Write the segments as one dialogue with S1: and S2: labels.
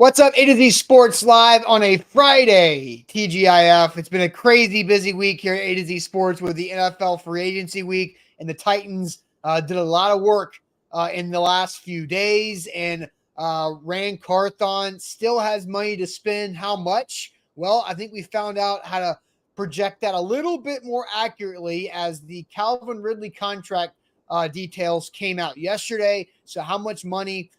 S1: What's up, A to Z Sports Live on a Friday, TGIF. It's been a crazy busy week here at A to Z Sports with the NFL free agency week, and the Titans did a lot of work in the last few days, and Rand Carthon still has money to spend. How much? Well, I think we found out how to project that a little bit more accurately as the Calvin Ridley contract details came out yesterday. So how much money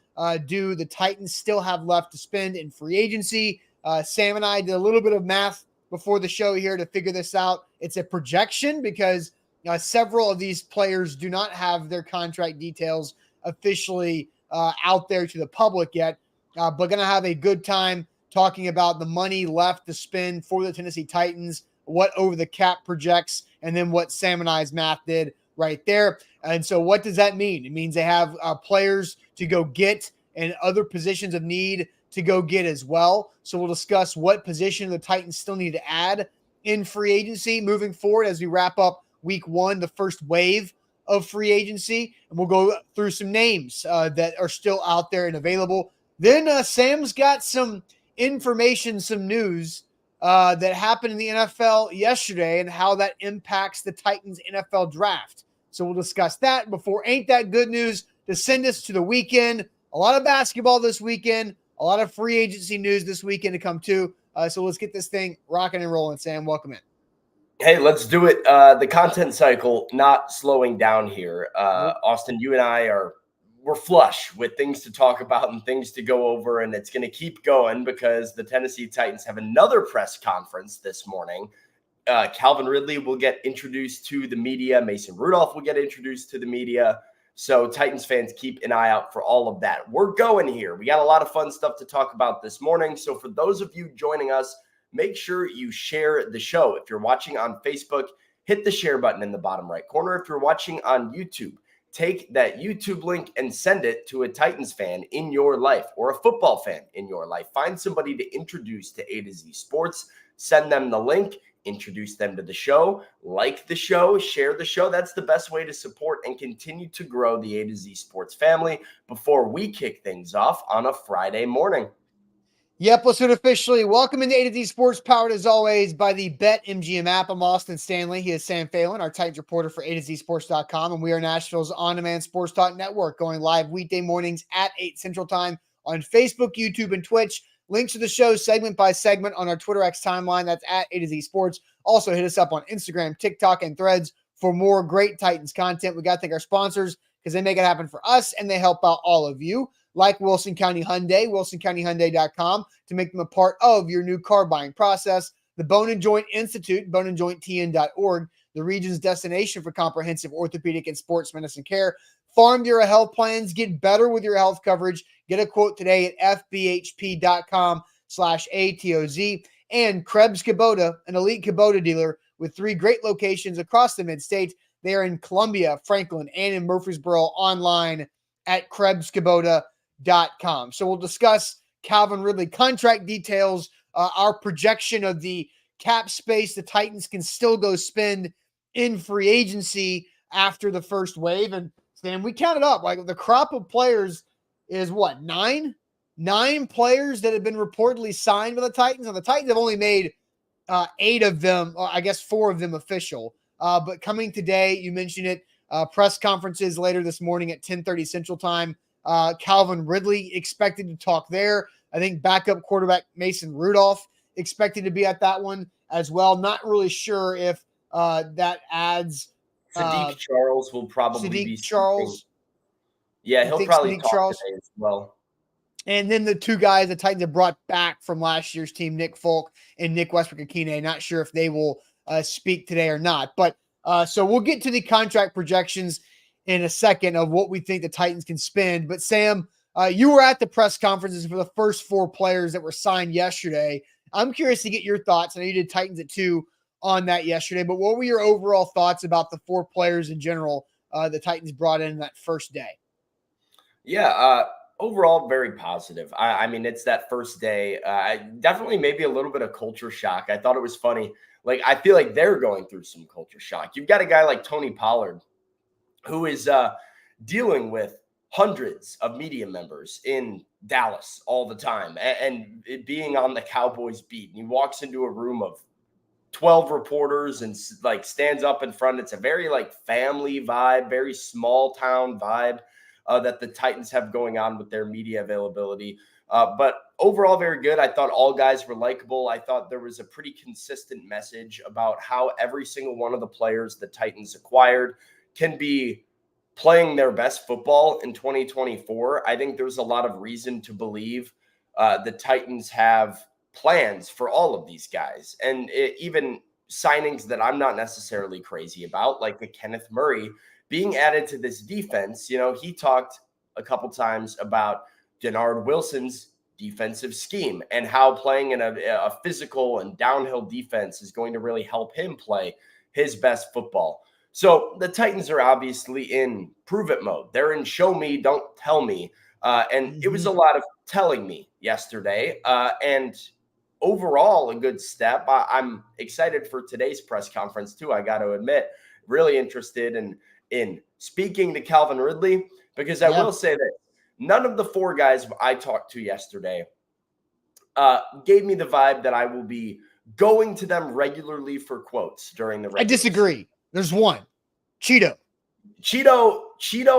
S1: do the Titans still have left to spend in free agency? Sam and I did a little bit of math before the show here to figure this out. It's a projection because several of these players do not have their contract details officially out there to the public yet, but going to have a good time talking about the money left to spend for the Tennessee Titans, what over the cap projects, and then what Sam and I's math did right there. And so what does that mean? It means they have players to go get and other positions of need to go get as well. So we'll discuss what position the Titans still need to add in free agency moving forward as we wrap up week one, the first wave of free agency. And we'll go through some names that are still out there and available. Then Sam's got some information, some news that happened in the NFL yesterday and how that impacts the Titans NFL draft. So we'll discuss that before Ain't That Good News to send us to the weekend. A lot of basketball this weekend, a lot of free agency news this weekend to come too. So let's get this thing rocking and rolling. Sam, welcome in.
S2: Hey, let's do it. The content cycle not slowing down here. Austin, you and I we're flush with things to talk about and things to go over, and it's going to keep going because the Tennessee Titans have another press conference this morning. Calvin Ridley will get introduced to the media. Mason Rudolph will get introduced to the media. So Titans fans, keep an eye out for all of that. We're going here. We got a lot of fun stuff to talk about this morning. So for those of you joining us, make sure you share the show. If you're watching on Facebook, hit the share button in the bottom right corner. If you're watching on YouTube, take that YouTube link and send it to a Titans fan in your life or a football fan in your life. Find somebody to introduce to A to Z Sports. Send them the link. Introduce them to the show, like the show, share the show. That's the best way to support and continue to grow the A to Z Sports family before we kick things off on a Friday morning.
S1: Yep, let's do it officially. Welcome into A to Z Sports, powered as always by the BetMGM app. I'm Austin Stanley. He is Sam Phelan, our Titans reporter for A to Z Sports.com, and we are Nashville's on-demand sports talk network, going live weekday mornings at 8 Central Time on Facebook, YouTube, and Twitch. Links to the show segment by segment on our Twitter X timeline. That's at A to Z Sports. Also hit us up on Instagram, TikTok, and Threads for more great Titans content. We got to thank our sponsors because they make it happen for us and they help out all of you, like Wilson County Hyundai, wilsoncountyhyundai.com, to make them a part of your new car buying process. The Bone and Joint Institute, boneandjointtn.org, the region's destination for comprehensive orthopedic and sports medicine care. Farm Bureau Health Plans. Get better with your health coverage. Get a quote today at fbhp.com/ATOZ. And Krebs Kubota, an elite Kubota dealer with 3 great locations across the mid-state. They are in Columbia, Franklin, and in Murfreesboro, online at KrebsKubota.com. So we'll discuss Calvin Ridley contract details, our projection of the cap space the Titans can still go spend in free agency after the first wave. And Stan, we counted up, like the crop of players is what, 9 players that have been reportedly signed by the Titans. Now the Titans have only made 8 of them, or I guess 4 of them official. But coming today, you mentioned it, press conferences later this morning at 10:30 Central Time. Calvin Ridley expected to talk there. I think backup quarterback Mason Rudolph expected to be at that one as well. Not really sure if that adds.
S2: Sadiq Charles will probably be
S1: Charles.
S2: Yeah, he'll probably talk today as well.
S1: And then the 2 guys the Titans have brought back from last year's team, Nick Folk and Nick Westbrook-Akine. Not sure if they will speak today or not. But so we'll get to the contract projections in a second of what we think the Titans can spend. But Sam, you were at the press conferences for the first 4 players that were signed yesterday. I'm curious to get your thoughts. I know you did Titans at 2 on that yesterday, but what were your overall thoughts about the 4 players in general the Titans brought in that first day?
S2: Yeah, overall, very positive. I mean, it's that first day. Definitely maybe a little bit of culture shock. I thought it was funny. Like, I feel like they're going through some culture shock. You've got a guy like Tony Pollard who is dealing with hundreds of media members in Dallas all the time, and it being on the Cowboys beat. And he walks into a room of 12 reporters and like stands up in front. It's a very like family vibe, very small town vibe that the Titans have going on with their media availability. But overall, very good. I thought all guys were likable. I thought there was a pretty consistent message about how every single one of the players the Titans acquired can be playing their best football in 2024. I think there's a lot of reason to believe the Titans have plans for all of these guys, and even signings that I'm not necessarily crazy about, like the Kenneth Murray being added to this defense. You know, he talked a couple times about Denard Wilson's defensive scheme and how playing in a physical and downhill defense is going to really help him play his best football. So the Titans are obviously in prove it mode. They're in show me, don't tell me. And it was a lot of telling me yesterday. And overall, a good step. I'm excited for today's press conference too. I got to admit, really interested in speaking to Calvin Ridley, because I will say that none of the four guys I talked to yesterday gave me the vibe that I will be going to them regularly for quotes during the regular
S1: I disagree. Season. There's one. Cheeto,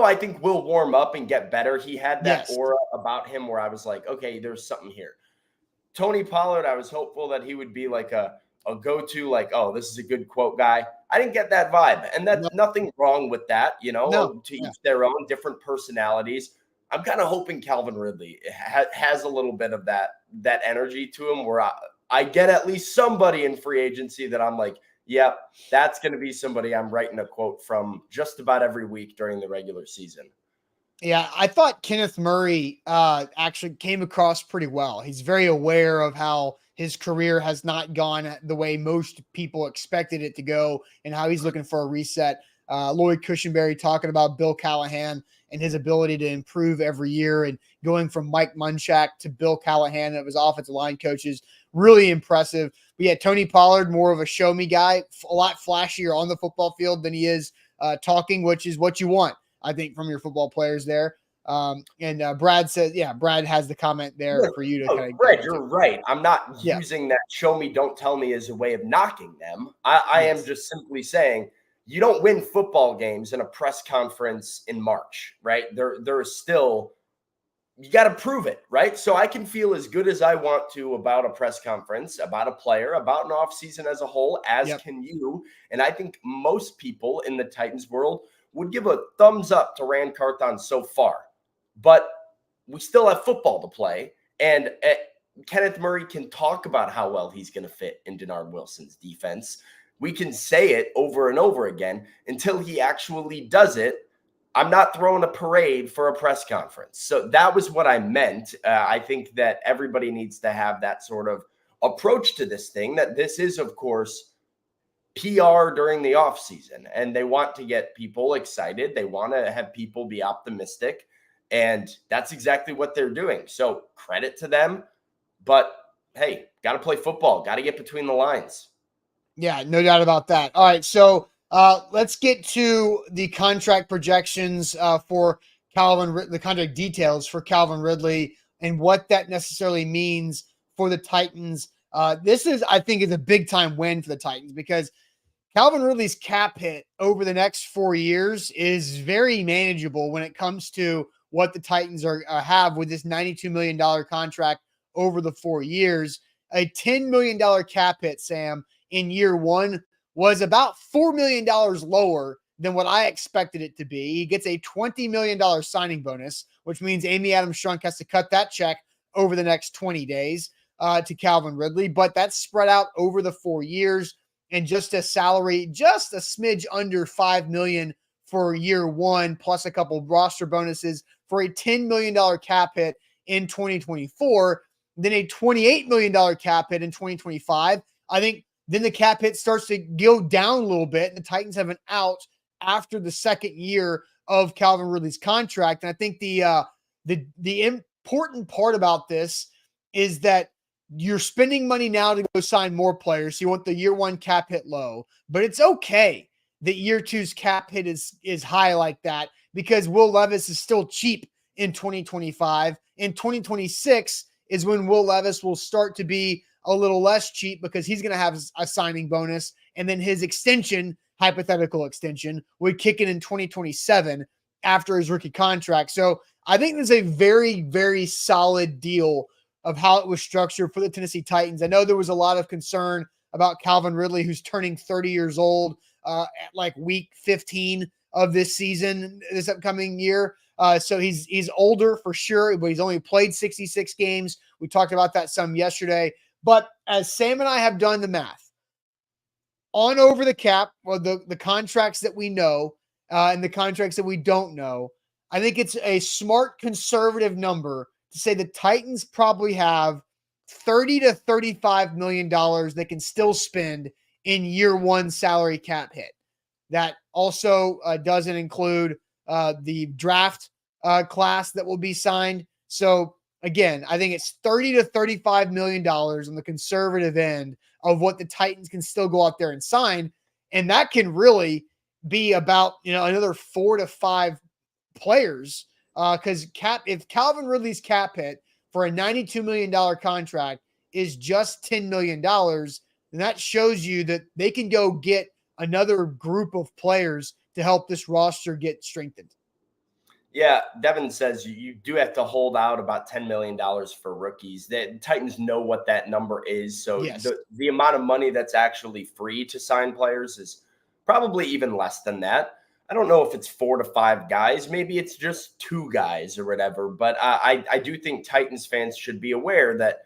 S1: I think will warm up and get better. He had that aura about him where I was like, okay, there's something here. Tony Pollard, I was hopeful that he would be like a go-to, like, oh, this is a good quote guy. I didn't get that vibe. And that's nothing wrong with that, you know, to each their own, different personalities. I'm kind of hoping Calvin Ridley has a little bit of that energy to him where I get at least somebody in free agency that I'm like, yeah, that's going to be somebody I'm writing a quote from just about every week during the regular season. Yeah, I thought Kenneth Murray actually came across pretty well. He's very aware of how his career has not gone the way most people expected it to go and how he's looking for a reset. Lloyd Cushenberry talking about Bill Callahan and his ability to improve every year and going from Mike Munchak to Bill Callahan that was offensive line coaches. Really impressive. But yeah, Tony Pollard, more of a show me guy, a lot flashier on the football field than he is talking, which is what you want, I think, from your football players there. And Brad says, Brad has the comment there for you to kind of.
S2: Brad, you're right. I'm not using that show me, don't tell me as a way of knocking them. I am just simply saying you don't win football games in a press conference in March, right? There is still, you got to prove it, right? So I can feel as good as I want to about a press conference, about a player, about an offseason as a whole, as can you. And I think most people in the Titans world would give a thumbs up to Rand Carthon so far. But we still have football to play. And Kenneth Murray can talk about how well he's going to fit in Denard Wilson's defense. We can say it over and over again until he actually does it. I'm not throwing a parade for a press conference. So that was what I meant. I think that everybody needs to have that sort of approach to this thing, that this is, of course, PR during the offseason, and they want to get people excited. They want to have people be optimistic, and that's exactly what they're doing. So credit to them, but hey, got to play football, got to get between the lines.
S1: Yeah, no doubt about that. All right, so let's get to the contract projections for the contract details for Calvin Ridley and what that necessarily means for the Titans. This is, I think, is a big time win for the Titans because Calvin Ridley's cap hit over the next 4 years is very manageable when it comes to what the Titans have with this $92 million contract over the 4 years. A $10 million cap hit, Sam, in year one was about $4 million lower than what I expected it to be. He gets a $20 million signing bonus, which means Amy Adams-Strunk has to cut that check over the next 20 days to Calvin Ridley, but that's spread out over the 4 years, and just a salary, just a smidge under $5 million for year one, plus a couple of roster bonuses for a $10 million cap hit in 2024, then a $28 million cap hit in 2025. I think then the cap hit starts to go down a little bit, and the Titans have an out after the second year of Calvin Ridley's contract. And I think the important part about this is that you're spending money now to go sign more players. So you want the year one cap hit low, but it's okay that year two's cap hit is high like that because Will Levis is still cheap in 2025. In 2026 is when Will Levis will start to be a little less cheap because he's going to have a signing bonus. And then his extension, hypothetical extension, would kick in 2027 after his rookie contract. So I think this is a very, very solid deal of how it was structured for the Tennessee Titans. I know there was a lot of concern about Calvin Ridley, who's turning 30 years old at like week 15 of this season, this upcoming year. So he's older for sure, but he's only played 66 games. We talked about that some yesterday. But as Sam and I have done the math, on over the cap, or the contracts that we know and the contracts that we don't know, I think it's a smart conservative number to say the Titans probably have $30 to $35 million they can still spend in year one salary cap hit. That also doesn't include the draft class that will be signed. So again, I think it's $30 to $35 million on the conservative end of what the Titans can still go out there and sign. And that can really be about, another 4 to 5 players. Because if Calvin Ridley's cap hit for a $92 million contract is just $10 million, then that shows you that they can go get another group of players to help this roster get strengthened.
S2: Yeah, Devin says you do have to hold out about $10 million for rookies. The Titans know what that number is. So
S1: yes,
S2: the amount of money that's actually free to sign players is probably even less than that. I don't know if it's 4 to 5 guys. Maybe it's just 2 guys or whatever. But I do think Titans fans should be aware that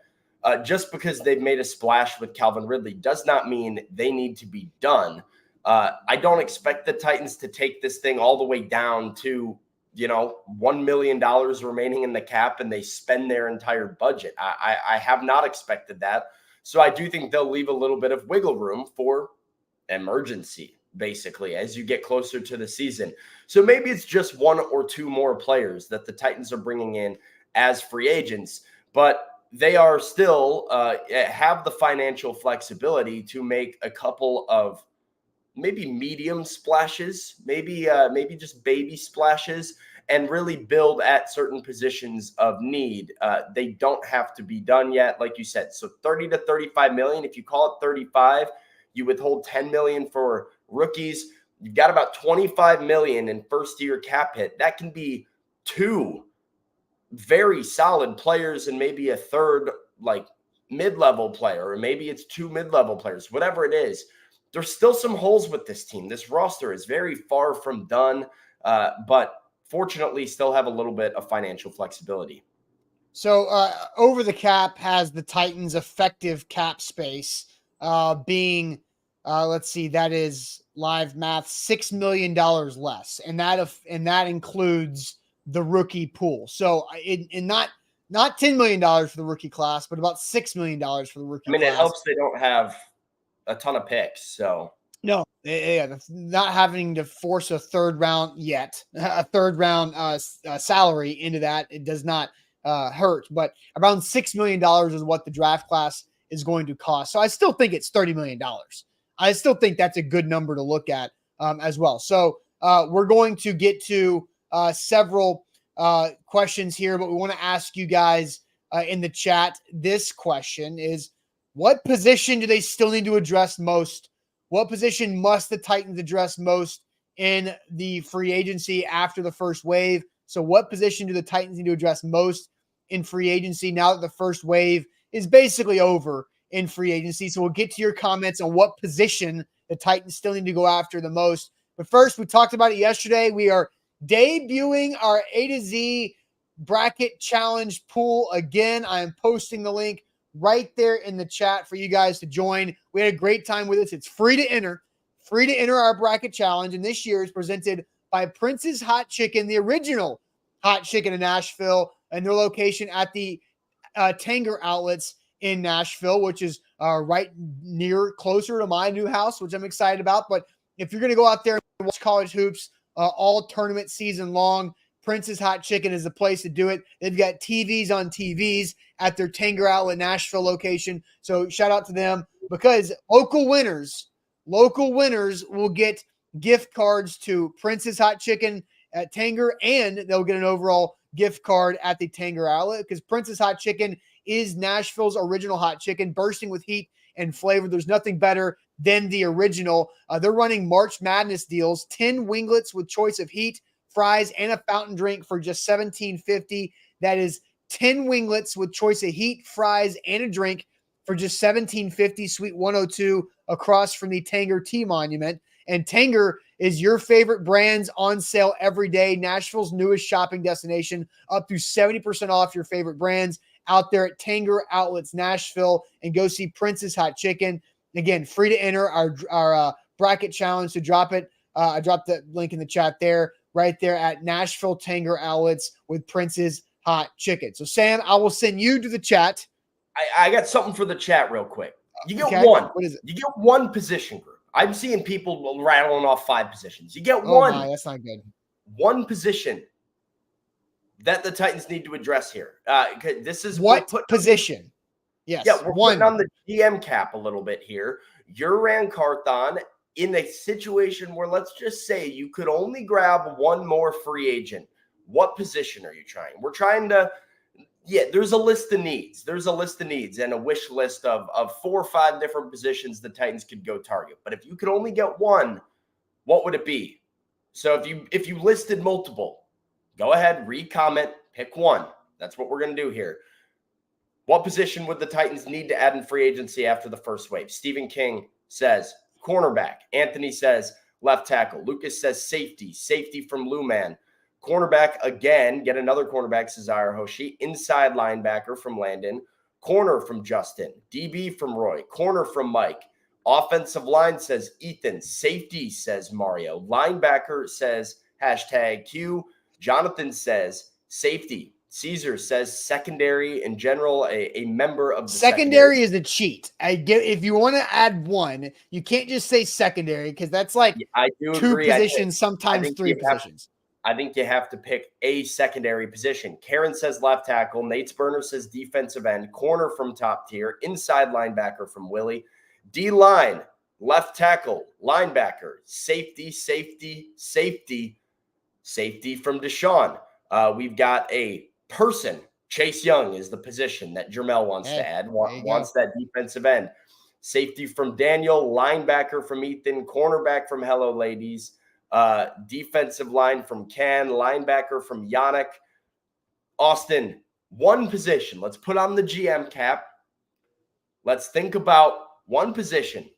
S2: just because they've made a splash with Calvin Ridley does not mean they need to be done. I don't expect the Titans to take this thing all the way down to, $1 million remaining in the cap and they spend their entire budget. I have not expected that. So I do think they'll leave a little bit of wiggle room for emergency, basically, as you get closer to the season. So maybe it's just 1 or 2 more players that the Titans are bringing in as free agents, but they are still have the financial flexibility to make a couple of maybe medium splashes, maybe just baby splashes, and really build at certain positions of need. They don't have to be done yet, like you said. So 30 to 35 million. If you call it 35, you withhold 10 million for rookies. You've got about 25 million in first-year cap hit. That can be 2 very solid players and maybe a third mid-level player, or maybe it's 2 mid-level players, whatever it is. There's still some holes with this team. This roster is very far from done, but fortunately still have a little bit of financial flexibility.
S1: So over the cap has the Titans' effective cap space being, let's see, that is live math, $6 million less. And that includes the rookie pool. So not $10 million for the rookie class, but about $6 million for the rookie class.
S2: It helps they don't have a ton of picks. So
S1: no, not having to force a third round salary into that. It does not hurt, but around $6 million is what the draft class is going to cost. So I still think it's $30 million. I still think that's a good number to look at as well. So we're going to get to several questions here, but we want to ask you guys in the chat. This question is, what position do they still need to address most? What position must the Titans address most in the free agency after the first wave? So what position do the Titans need to address most in free agency now that the first wave is basically over in free agency? So we'll get to your comments on what position the Titans still need to go after the most. But first, we talked about it yesterday. We are debuting our A to Z bracket challenge pool again. I am posting the link right there in the chat for you guys to join. We had a great time with this. It's free to enter our bracket challenge. And this year is presented by Prince's Hot Chicken, the original hot chicken in Nashville, and their location at the Tanger outlets in Nashville, which is right closer to my new house, which I'm excited about. But if you're going to go out there and watch college hoops all tournament season long, Prince's Hot Chicken is the place to do it. They've got TVs on TVs at their Tanger Outlet Nashville location. So shout out to them, because local winners will get gift cards to Prince's Hot Chicken at Tanger, and they'll get an overall gift card at the Tanger outlet, because Prince's Hot Chicken is Nashville's original hot chicken, bursting with heat and flavor. There's nothing better than the original. They're running March Madness deals, 10 winglets with choice of heat, fries, and a fountain drink for just $17.50. That is 10 winglets with choice of heat, fries, and a drink for just $17.50, Suite 102, across from the Tanger Tea Monument. And Tanger is your favorite brands on sale every day. Nashville's newest shopping destination, up to 70% off your favorite brands out there at Tanger Outlets Nashville. And go see Prince's Hot Chicken. Again, free to enter our bracket challenge. To drop it, I dropped the link in the chat there, right there at Nashville Tanger Outlets with Prince's Hot Chicken. So, Sam, I will send you to the chat.
S2: I got something for the chat real quick. You get one.
S1: What is it?
S2: You get one position group. I'm seeing people rattling off 5 positions. You get one.
S1: My, that's not good.
S2: One position that the Titans need to address here. This is
S1: what position? Yes.
S2: Yeah, we're putting on the GM cap a little bit here. You're Ran Carthon in a situation where, let's just say, you could only grab one more free agent. What position are you trying? We're trying to, there's a list of needs. There's a list of needs and a wish list of 4 or 5 different positions the Titans could go target. But if you could only get one, what would it be? So if you listed multiple, go ahead, re-comment, pick one. That's what we're going to do here. What position would the Titans need to add in free agency after the first wave? Stephen King says cornerback. Anthony says left tackle. Lucas says safety from Luman. Cornerback again, get another cornerback, Cesar Hoshi. Inside linebacker from Landon. Corner from Justin. DB from Roy. Corner from Mike. Offensive line says Ethan. Safety says Mario. Linebacker says #Q. Jonathan says safety. Caesar says secondary in general, a member of the
S1: secondary is a cheat. If you want to add one, you can't just say secondary, because that's like
S2: I do
S1: 2
S2: agree.
S1: positions, sometimes 3 positions.
S2: I think you have to pick a secondary position. Karen says left tackle. Nate's Burner says defensive end. Corner from top tier. Inside linebacker from Willie. D-line, left tackle, linebacker, safety from Deshaun. We've got a person. Chase Young is the position that Jermel wants to add, wants that defensive end. Safety from Daniel, linebacker from Ethan, cornerback from Hello Ladies, defensive line from Ken, linebacker from Yannick. Austin, one position. Let's put on the GM cap. Let's think about one position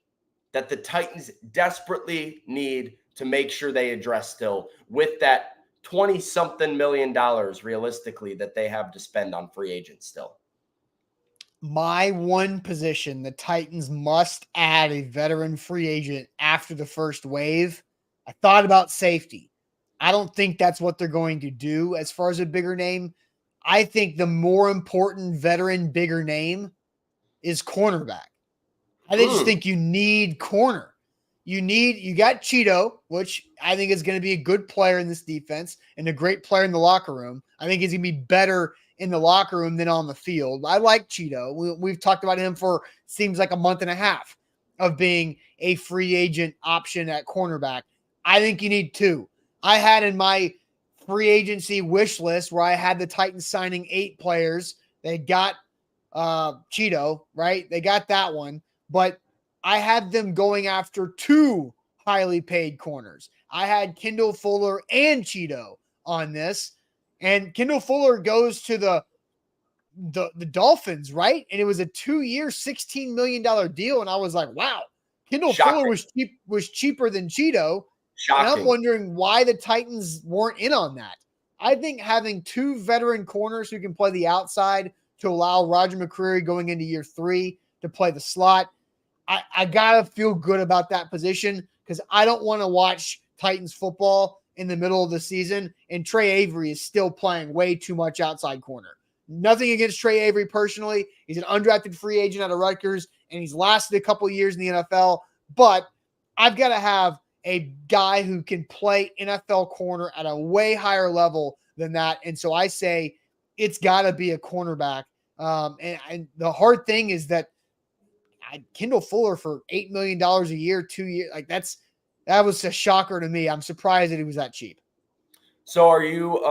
S2: that the Titans desperately need to make sure they address still with that 20-something million realistically that they have to spend on free agents still.
S1: My one position, the Titans must add a veteran free agent after the first wave. I thought about safety. I don't think that's what they're going to do as far as a bigger name. I think the more important veteran, bigger name is cornerback. I just think you need corner. You got Cheeto, which I think is going to be a good player in this defense and a great player in the locker room. I think he's going to be better in the locker room than on the field. I like Cheeto. We've talked about him for seems like a month and a half of being a free agent option at cornerback. I think you need 2. I had in my free agency wish list where I had the Titans signing 8 players. They got Cheeto, right? They got that one. But I had them going after 2 highly paid corners. I had Kendall Fuller and Cheeto on this. And Kendall Fuller goes to the Dolphins, right? And it was a 2-year, $16 million deal. And I was like, wow, Kendall Fuller was cheaper than Cheeto.
S2: Shocking.
S1: And I'm wondering why the Titans weren't in on that. I think having 2 veteran corners who can play the outside to allow Roger McCreary going into year 3 to play the slot, I got to feel good about that position, because I don't want to watch Titans football in the middle of the season and Trey Avery is still playing way too much outside corner. Nothing against Trey Avery personally. He's an undrafted free agent out of Rutgers, and he's lasted a couple of years in the NFL. But I've got to have a guy who can play NFL corner at a way higher level than that. And so I say it's got to be a cornerback. And the hard thing is that Kendall Fuller for $8 million a year, 2 years, like that was a shocker to me. I'm surprised that he was that cheap.
S2: So are you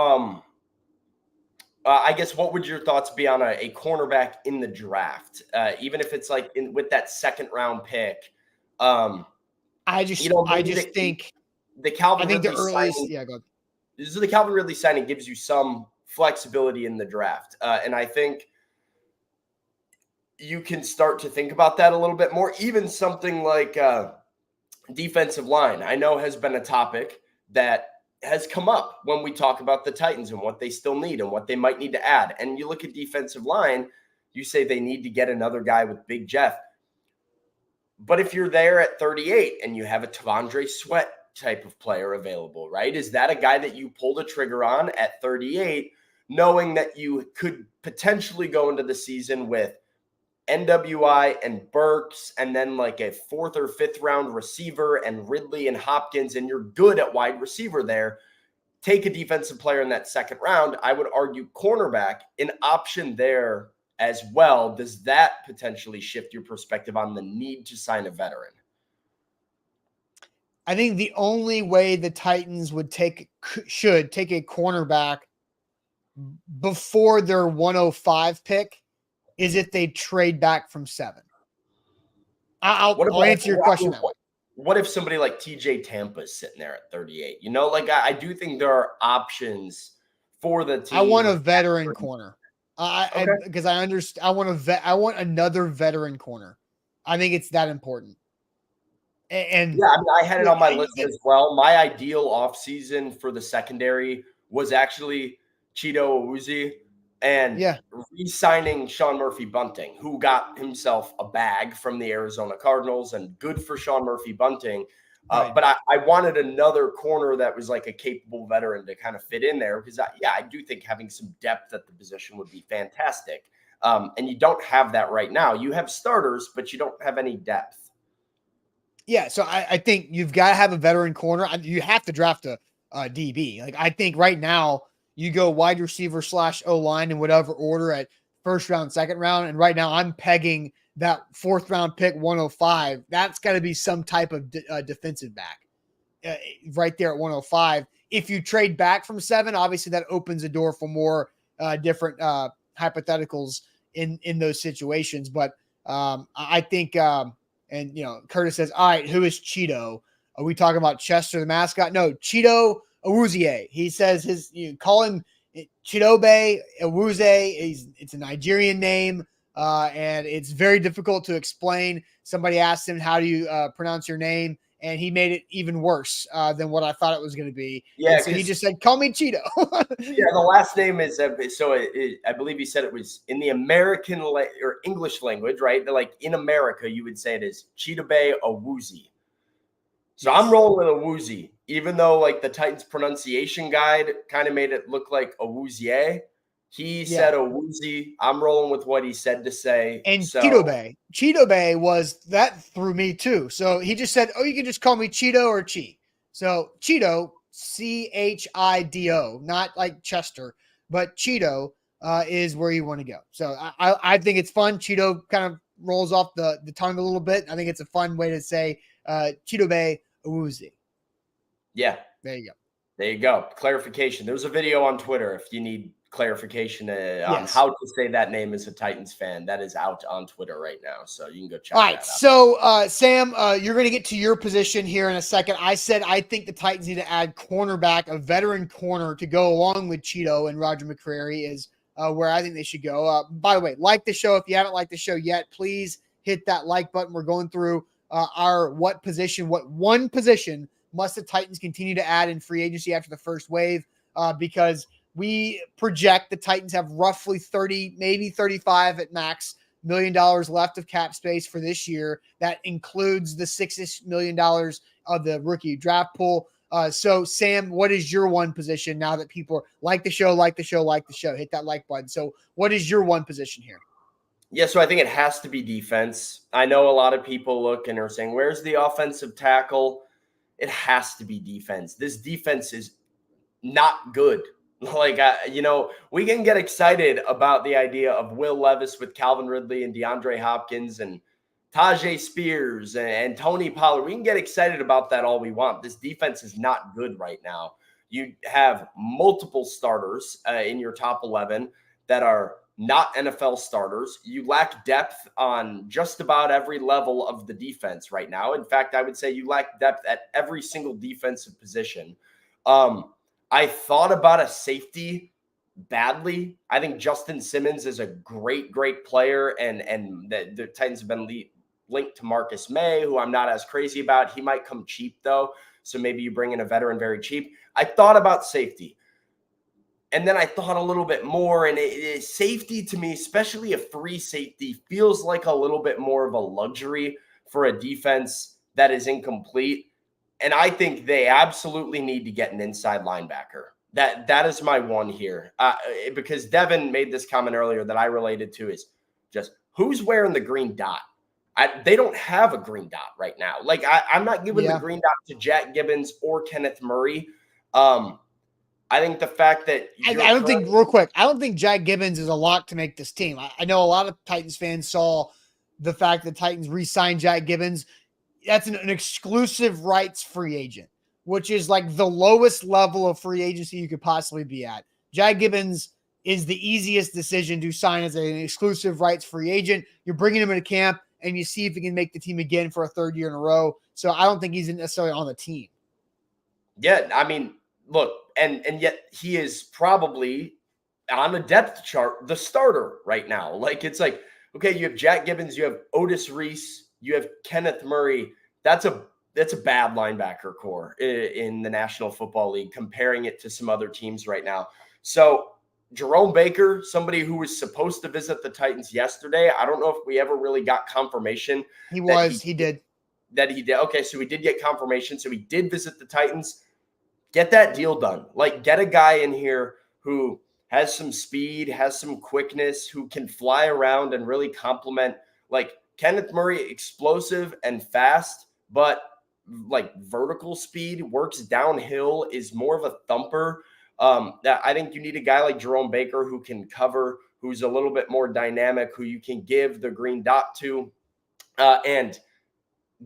S2: I guess what would your thoughts be on a cornerback in the draft, even if it's like with that second round pick?
S1: I just think
S2: the Calvin
S1: the
S2: Ridley
S1: earliest.
S2: signing.
S1: Yeah, go ahead.
S2: So the Calvin Ridley signing gives you some flexibility in the draft, and I think you can start to think about that a little bit more. Even something like defensive line, I know has been a topic that has come up when we talk about the Titans and what they still need and what they might need to add. And you look at defensive line, you say they need to get another guy with Big Jeff. But if you're there at 38 and you have a Tavondre Sweat type of player available, right? Is that a guy that you pull the trigger on at 38, knowing that you could potentially go into the season with NWI and Burks, and then like a 4th or 5th round receiver and Ridley and Hopkins, and you're good at wide receiver there? Take a defensive player in that second round. I would argue cornerback, an option there as well. Does that potentially shift your perspective on the need to sign a veteran?
S1: I think the only way the Titans should take a cornerback before their 105 pick is if they trade back from 7. I'll answer your question that way.
S2: What if somebody like TJ Tampa is sitting there at 38? You know, like I do think there are options for the team.
S1: I want a veteran corner. Because I understand. I want another veteran corner. I think it's that important. And
S2: yeah, I mean, I had it on my list as well. My ideal offseason for the secondary was actually Cheeto Awuzie and re-signing Sean Murphy-Bunting, who got himself a bag from the Arizona Cardinals, and good for Sean Murphy-Bunting. Right. But I wanted another corner that was like a capable veteran to kind of fit in there because, I do think having some depth at the position would be fantastic. And you don't have that right now. You have starters, but you don't have any depth.
S1: Yeah, so I think you've got to have a veteran corner. You have to draft a DB. Like I think right now you go wide receiver / O-line in whatever order at first round, second round. And right now I'm pegging that 4th round pick 105. That's got to be some type of defensive back right there at 105. If you trade back from 7, obviously that opens the door for more different hypotheticals in those situations. But I think, and you know, Curtis says, all right, who is Cheeto? Are we talking about Chester, the mascot? No, Cheeto Awuzie. He says call him Chidobe Awuzie. It's a Nigerian name, and it's very difficult to explain. Somebody asked him, how do you pronounce your name? And he made it even worse than what I thought it was going to be. Yeah, so he just said, call me Cheeto.
S2: Yeah, the last name is, I believe he said it was in the American or English language, right? Like in America, you would say it is Chidobe Awuzie. So I'm rolling with Awuzie, even though like the Titans pronunciation guide kind of made it look like Awuzie. He said Awuzie. I'm rolling with what he said to say.
S1: And Chidobe was, that threw me too. So he just said, oh, you can just call me Cheeto or Chi. So Cheeto, Chido, not like Chester, but Cheeto is where you want to go. So I think it's fun. Cheeto kind of rolls off the tongue a little bit. I think it's a fun way to say Chidobe Awuzie.
S2: Yeah.
S1: There you go.
S2: There you go. Clarification. There's a video on Twitter if you need clarification on how to say that name as a Titans fan. That is out on Twitter right now, so you can go check that out. All right,
S1: so Sam, you're going to get to your position here in a second. I said I think the Titans need to add cornerback, a veteran corner to go along with Cheeto and Roger McCreary is where I think they should go. By the way, like the show. If you haven't liked the show yet, please hit that like button. We're going through what one position must the Titans continue to add in free agency after the first wave, because we project the Titans have roughly 30, maybe 35 at max $1 million left of cap space for this year. That includes the $6 million of the rookie draft pool. So Sam, what is your one position now that people like the show, hit that like button. So what is your one position here?
S2: Yeah, so I think it has to be defense. I know a lot of people look and are saying, where's the offensive tackle? It has to be defense. This defense is not good. Like, we can get excited about the idea of Will Levis with Calvin Ridley and DeAndre Hopkins and Tajay Spears and Tony Pollard. We can get excited about that all we want. This defense is not good right now. You have multiple starters in your top 11 that are not NFL starters. You lack depth on just about every level of the defense right now. In fact, I would say you lack depth at every single defensive position. I thought about a safety badly. I think Justin Simmons is a great player, and the Titans have been linked to Marcus May, who I'm not as crazy about. He might come cheap, though, so maybe you bring in a veteran very cheap. I thought about safety. And then I thought a little bit more, and safety to me, especially a free safety, feels like a little bit more of a luxury for a defense that is incomplete. And I think they absolutely need to get an inside linebacker. That is my one here. Because Devin made this comment earlier that I related to, is just who's wearing the green dot? They don't have a green dot right now. Like, I'm not giving the green dot to Jack Gibbons or Kenneth Murray. I think the fact that
S1: I don't think Jack Gibbons is a lock to make this team. I know a lot of Titans fans saw the fact that Titans re-signed Jack Gibbons. That's an exclusive rights free agent, which is like the lowest level of free agency you could possibly be at. Jack Gibbons is the easiest decision to sign as an exclusive rights free agent. You're bringing him into camp, and you see if he can make the team again for a third year in a row. So I don't think he's necessarily on the team.
S2: Yeah, I mean, look, and yet he is probably on the depth chart, the starter right now. Like, it's like, okay, you have Jack Gibbons, you have Otis Reese, you have Kenneth Murray. That's a bad linebacker core in the National Football League, comparing it to some other teams right now. So Jerome Baker, somebody who was supposed to visit the Titans yesterday, I don't know if we ever really got confirmation.
S1: He did.
S2: Okay, so we did get confirmation. So he did visit the Titans. Get that deal done. Like, get a guy in here who has some speed, has some quickness, who can fly around and really complement. Like, Kenneth Murray, explosive and fast, but like vertical speed, works downhill, is more of a thumper. I think you need a guy like Jerome Baker who can cover, who's a little bit more dynamic, who you can give the green dot to. And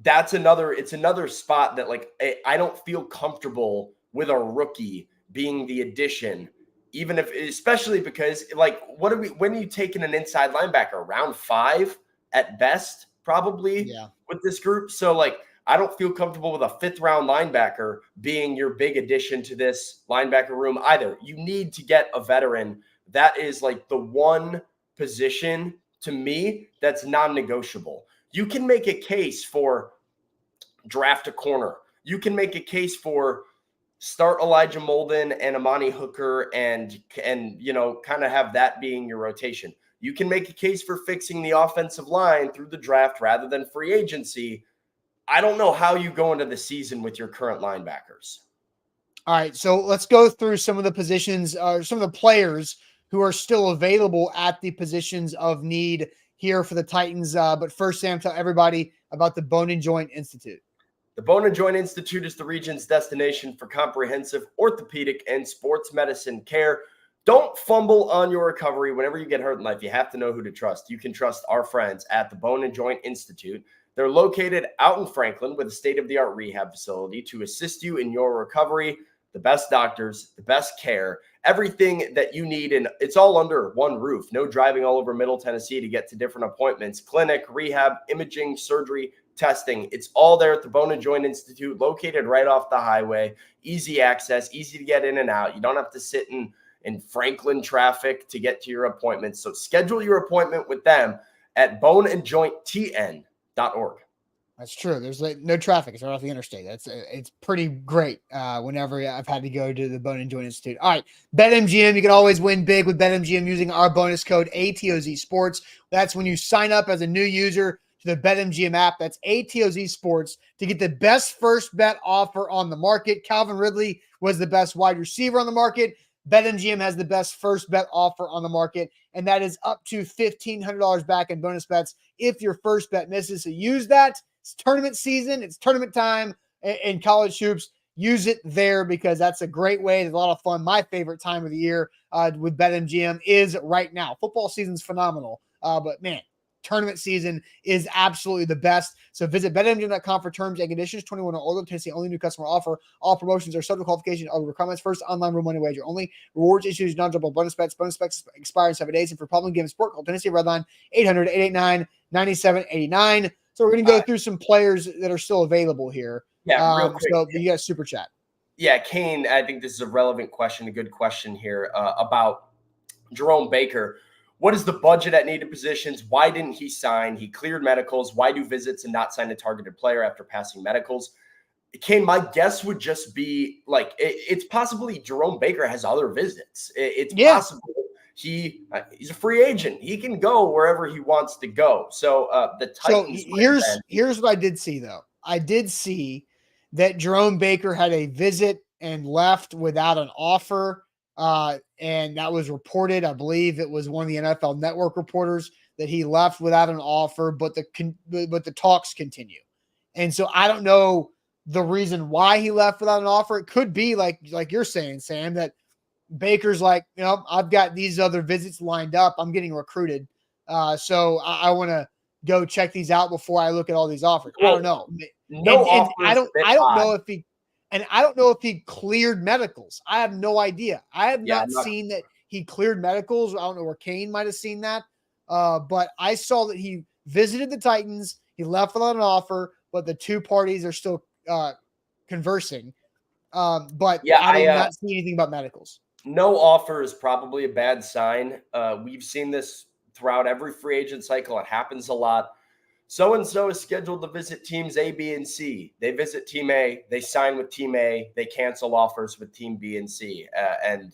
S2: it's another spot that, like, I don't feel comfortable with a rookie being the addition, especially because, like, when are you taking an inside linebacker? Round 5 at best, probably, with this group. So, like, I don't feel comfortable with a 5th round linebacker being your big addition to this linebacker room either. You need to get a veteran. That is like the one position to me that's non-negotiable. You can make a case for draft a corner. You can make a case for start Elijah Molden and Amani Hooker and kind of have that being your rotation. You can make a case for fixing the offensive line through the draft rather than free agency. I don't know how you go into the season with your current linebackers.
S1: All right, so let's go through some of the positions, some of the players who are still available at the positions of need here for the Titans. But first, Sam, tell everybody about the Bone and Joint Institute.
S2: The Bone and Joint Institute is the region's destination for comprehensive orthopedic and sports medicine care. Don't fumble on your recovery whenever you get hurt in life. You have to know who to trust. You can trust our friends at the Bone and Joint Institute. They're located out in Franklin with a state-of-the-art rehab facility to assist you in your recovery. The best doctors, the best care, everything that you need. And it's all under one roof. No driving all over Middle Tennessee to get to different appointments, clinic, rehab, imaging, surgery, testing. It's all there at the Bone and Joint Institute, located right off the highway. Easy access, easy to get in and out. You don't have to sit in Franklin traffic to get to your appointments. So schedule your appointment with them at boneandjointtn.org.
S1: That's true. There's no traffic. It's right off the interstate. It's pretty great whenever I've had to go to the Bone and Joint Institute. All right, BetMGM. You can always win big with BetMGM using our bonus code ATOZ Sports. That's when you sign up as a new user to the BetMGM app. That's ATOZ Sports to get the best first bet offer on the market. Calvin Ridley was the best wide receiver on the market. BetMGM has the best first bet offer on the market, and that is up to $1,500 back in bonus bets if your first bet misses. So use that. It's tournament season. It's tournament time in college hoops. Use it there because that's a great way. It's a lot of fun. My favorite time of the year with BetMGM is right now. Football season's phenomenal, but man, tournament season is absolutely the best. So visit betmgm.com for terms and conditions. 21 or older, Tennessee only new customer offer. All promotions are subject to qualification of requirements. First online real money wager only. Rewards issues non-double bonus bets. Bonus bets expire in 7 days. And for problem game sport, call Tennessee Redline 800-889-9789. So we're going to go through some players that are still available here.
S2: Yeah, real quick.
S1: So you got super chat.
S2: Yeah, Kane, I think this is a relevant question, a good question here about Jerome Baker. What is the budget at needed positions? Why didn't he sign? He cleared medicals. Why do visits and not sign a targeted player after passing medicals? Kane, my guess would just be like it's possibly Jerome Baker has other visits. It's possible he's a free agent. He can go wherever he wants to go. So the Titans.
S1: So here's what I did see though. I did see that Jerome Baker had a visit and left without an offer. And that was reported. I believe it was one of the NFL Network reporters that he left without an offer, but the talks continue. And so I don't know the reason why he left without an offer. It could be like you're saying, Sam, that Baker's like, I've got these other visits lined up. I'm getting recruited. So I want to go check these out before I look at all these offers. I don't know. I don't know if he. And I don't know if he cleared medicals. I have no idea. I have not seen that he cleared medicals. I don't know where Kane might have seen that. But I saw that he visited the Titans. He left without an offer, but the two parties are still conversing. But I did not see anything about medicals.
S2: No offer is probably a bad sign. We've seen this throughout every free agent cycle. It happens a lot. So-and-so is scheduled to visit teams A, B, and C. They visit team A, they sign with team A, they cancel offers with team B and C. And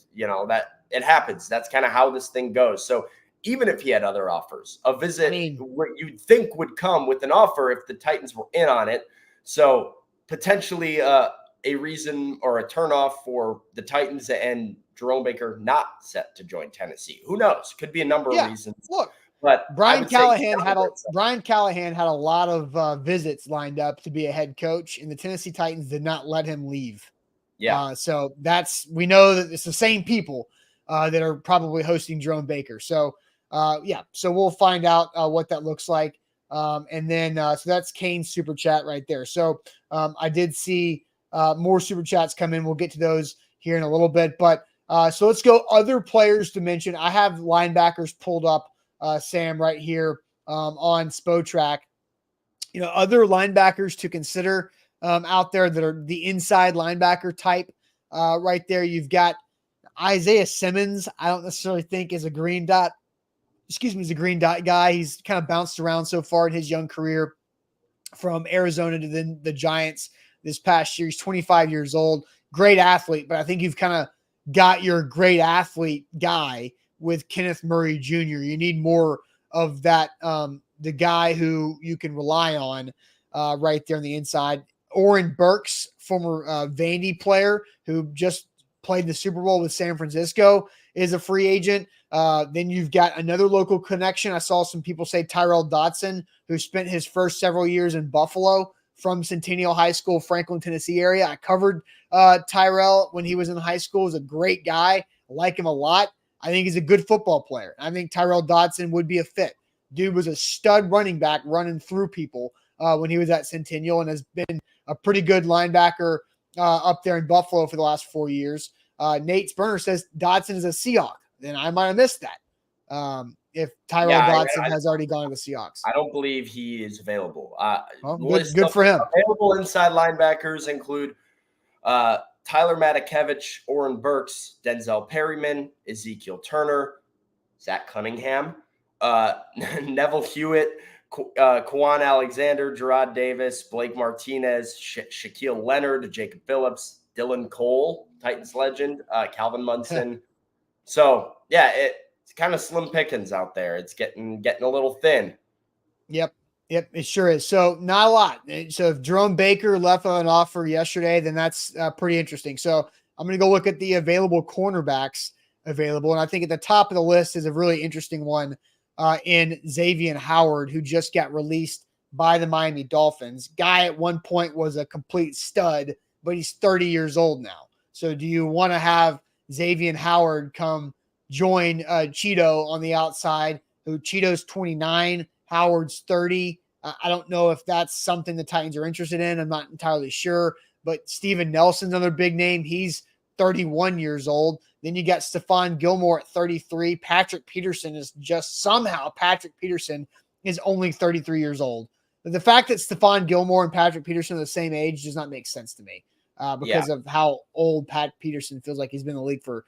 S2: that it happens. That's kind of how this thing goes. So even if he had other offers, a visit what you'd think would come with an offer if the Titans were in on it. So potentially a reason or a turnoff for the Titans and Jerome Baker not set to join Tennessee. Who knows? Could be a number of reasons.
S1: Look.
S2: But
S1: Brian Callahan had a lot of visits lined up to be a head coach, and the Tennessee Titans did not let him leave.
S2: Yeah.
S1: So we know that it's the same people that are probably hosting Jerome Baker. So so we'll find out what that looks like. And then so that's Kane's super chat right there. So I did see more super chats come in. We'll get to those here in a little bit, but so let's go other players to mention. I have linebackers pulled up. Sam, right here on Spotrac. Other linebackers to consider out there that are the inside linebacker type. Right there, you've got Isaiah Simmons. I don't necessarily think is a green dot. He's a green dot guy. He's kind of bounced around so far in his young career from Arizona to then the Giants this past year. He's 25 years old. Great athlete, but I think you've kind of got your great athlete guy with Kenneth Murray Jr. You need more of that, the guy who you can rely on right there on the inside. Oren Burks, former Vandy player who just played the Super Bowl with San Francisco, is a free agent. Then you've got another local connection. I saw some people say Tyrell Dodson, who spent his first several years in Buffalo from Centennial High School, Franklin, Tennessee area. I covered Tyrell when he was in high school. He's a great guy. I like him a lot. I think he's a good football player. I think Tyrell Dodson would be a fit. Dude was a stud running back running through people when he was at Centennial and has been a pretty good linebacker up there in Buffalo for the last 4 years. Nate Spurner says Dodson is a Seahawk. Then I might have missed that if Tyrell Dodson has already gone to the Seahawks.
S2: I don't believe he is available.
S1: Good for him.
S2: Available inside linebackers include Tyler Matakevich, Oren Burks, Denzel Perryman, Ezekiel Turner, Zach Cunningham, Neville Hewitt, Kwan Alexander, Gerard Davis, Blake Martinez, Shaquille Leonard, Jacob Phillips, Dylan Cole, Titans legend, Calvin Munson. So, it's kind of slim pickings out there. It's getting a little thin.
S1: Yep, it sure is. So not a lot. So if Jerome Baker left on an offer yesterday, then that's pretty interesting. So I'm going to go look at the available cornerbacks available. And I think at the top of the list is a really interesting one in Xavier Howard, who just got released by the Miami Dolphins. Guy at one point was a complete stud, but he's 30 years old now. So do you want to have Xavier Howard come join Cheeto on the outside, who Cheeto's 29, Howard's 30. I don't know if that's something the Titans are interested in. I'm not entirely sure. But Steven Nelson's another big name. He's 31 years old. Then you got Stephon Gilmore at 33. Patrick Peterson is only 33 years old. But the fact that Stephon Gilmore and Patrick Peterson are the same age does not make sense to me because of how old Pat Peterson feels like he's been in the league for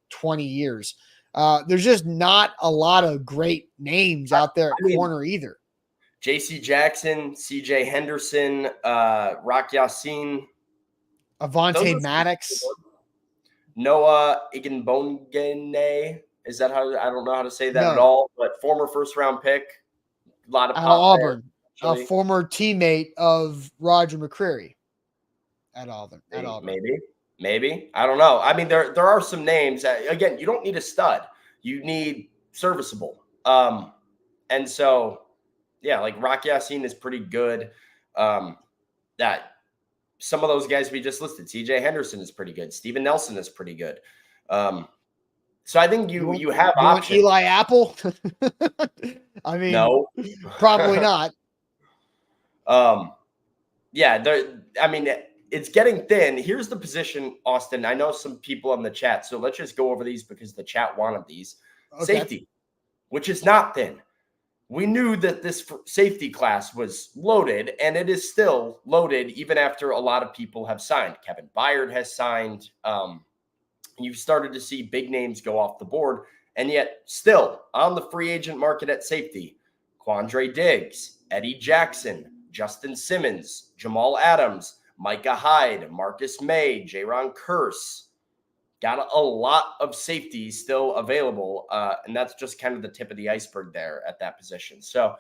S1: 20 years. There's just not a lot of great names out there at corner either.
S2: J.C. Jackson, C.J. Henderson, Rock Yassin.
S1: Avonte Maddox.
S2: Noah Igbinoghene. Is that how? I don't know how to say that at all, but former first-round pick. A lot of
S1: Auburn. A former teammate of Roger McCreary at Auburn.
S2: Maybe. I don't know. I mean, there are some names. Again, you don't need a stud. You need serviceable. And so, yeah, like Rock Yassin is pretty good. That some of those guys we just listed, C.J. Henderson is pretty good. Steven Nelson is pretty good. So I think you have options.
S1: Eli Apple? I mean,
S2: no,
S1: probably not.
S2: Yeah, I mean, it's getting thin. Here's the position, Austin. I know some people in the chat, so let's just go over these because the chat wanted these. Okay. Safety, which is not thin. We knew that this safety class was loaded, and it is still loaded even after a lot of people have signed. Kevin Byard has signed. You've started to see big names go off the board, and yet still on the free agent market at safety, Quandre Diggs, Eddie Jackson, Justin Simmons, Jamal Adams, Micah Hyde, Marcus May, Jaron Kearse. Got a lot of safeties still available, and that's just kind of the tip of the iceberg there at that position. So,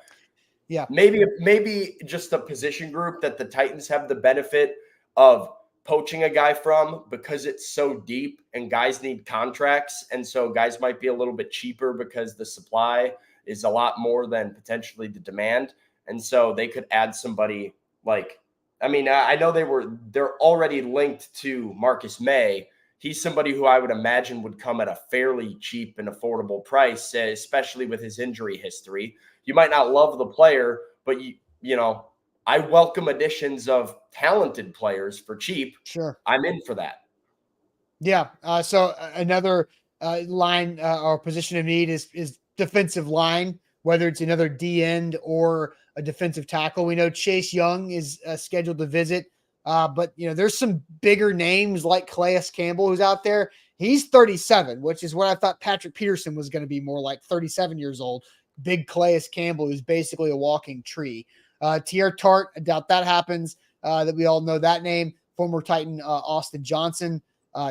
S1: yeah,
S2: maybe just a position group that the Titans have the benefit of poaching a guy from because it's so deep and guys need contracts, and so guys might be a little bit cheaper because the supply is a lot more than potentially the demand, and so they could add somebody like. I mean, I know they're already linked to Marcus May. He's somebody who I would imagine would come at a fairly cheap and affordable price, especially with his injury history. You might not love the player, but you know, I welcome additions of talented players for cheap.
S1: Sure.
S2: I'm in for that.
S1: Yeah. So another line or position of need is defensive line, whether it's another D end or a defensive tackle. We know Chase Young is scheduled to visit. But, you know, there's some bigger names like Calais Campbell who's out there. He's 37, which is what I thought Patrick Peterson was going to be, more like 37 years old. Big Calais Campbell, who's basically a walking tree. Tier Tart, I doubt that happens, that we all know that name. Former Titan Austin Johnson,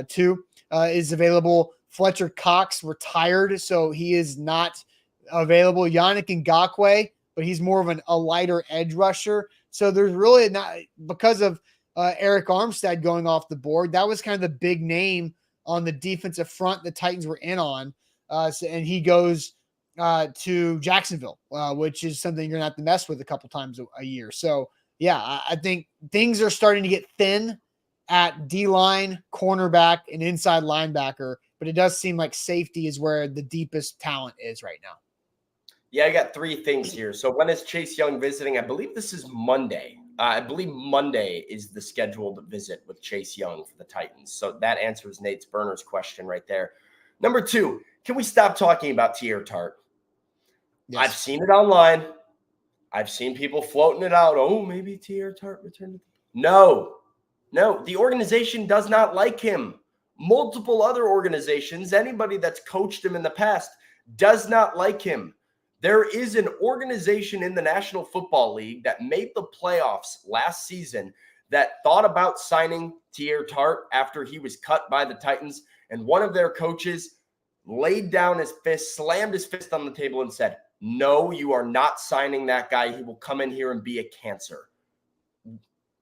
S1: too, is available. Fletcher Cox retired, so he is not available. Yannick Ngakoue, but he's more of a lighter edge rusher. So there's really not, because of Eric Armstead going off the board, that was kind of the big name on the defensive front the Titans were in on. And he goes to Jacksonville, which is something you're going to have to mess with a couple times a year. So, yeah, I think things are starting to get thin at D-line, cornerback, and inside linebacker, but it does seem like safety is where the deepest talent is right now.
S2: Yeah, I got three things here. So when is Chase Young visiting? I believe this is Monday. I believe Monday is the scheduled visit with Chase Young for the Titans. So that answers Nate's Burner's question right there. Number two, can we stop talking about Tier Tart? Yes. I've seen it online. I've seen people floating it out. Oh, maybe Tier Tart returned. No. The organization does not like him. Multiple other organizations, anybody that's coached him in the past, does not like him. There is an organization in the National Football League that made the playoffs last season that thought about signing Tier Tart after he was cut by the Titans. And one of their coaches laid down his fist, slammed his fist on the table and said, no, you are not signing that guy. He will come in here and be a cancer.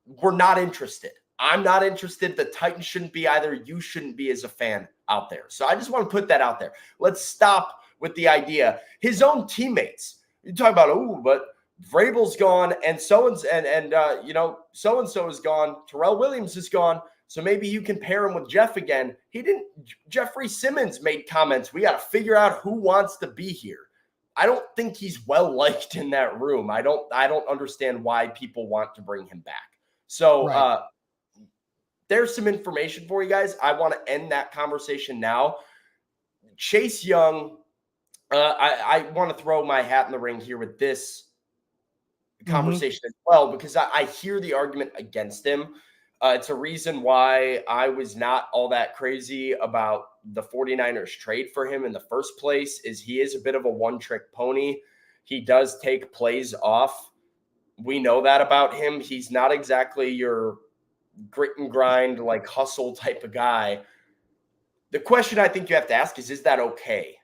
S2: We're not interested. I'm not interested. The Titans shouldn't be either. You shouldn't be as a fan out there. So I just want to put that out there. Let's stop with the idea. His own teammates, you talk about, oh, but Vrabel's gone and so-and-so is gone. Terrell Williams is gone. So maybe you can pair him with Jeff again. He didn't. Jeffrey Simmons made comments. We got to figure out who wants to be here. I don't think he's well liked in that room. I don't understand why people want to bring him back. So there's some information for you guys. I want to end that conversation now. Chase Young, I want to throw my hat in the ring here with this conversation as well, because I hear the argument against him. It's a reason why I was not all that crazy about the 49ers trade for him in the first place. Is he is a bit of a one-trick pony. He does take plays off. We know that about him. He's not exactly your grit and grind, like hustle type of guy. The question I think you have to ask is that okay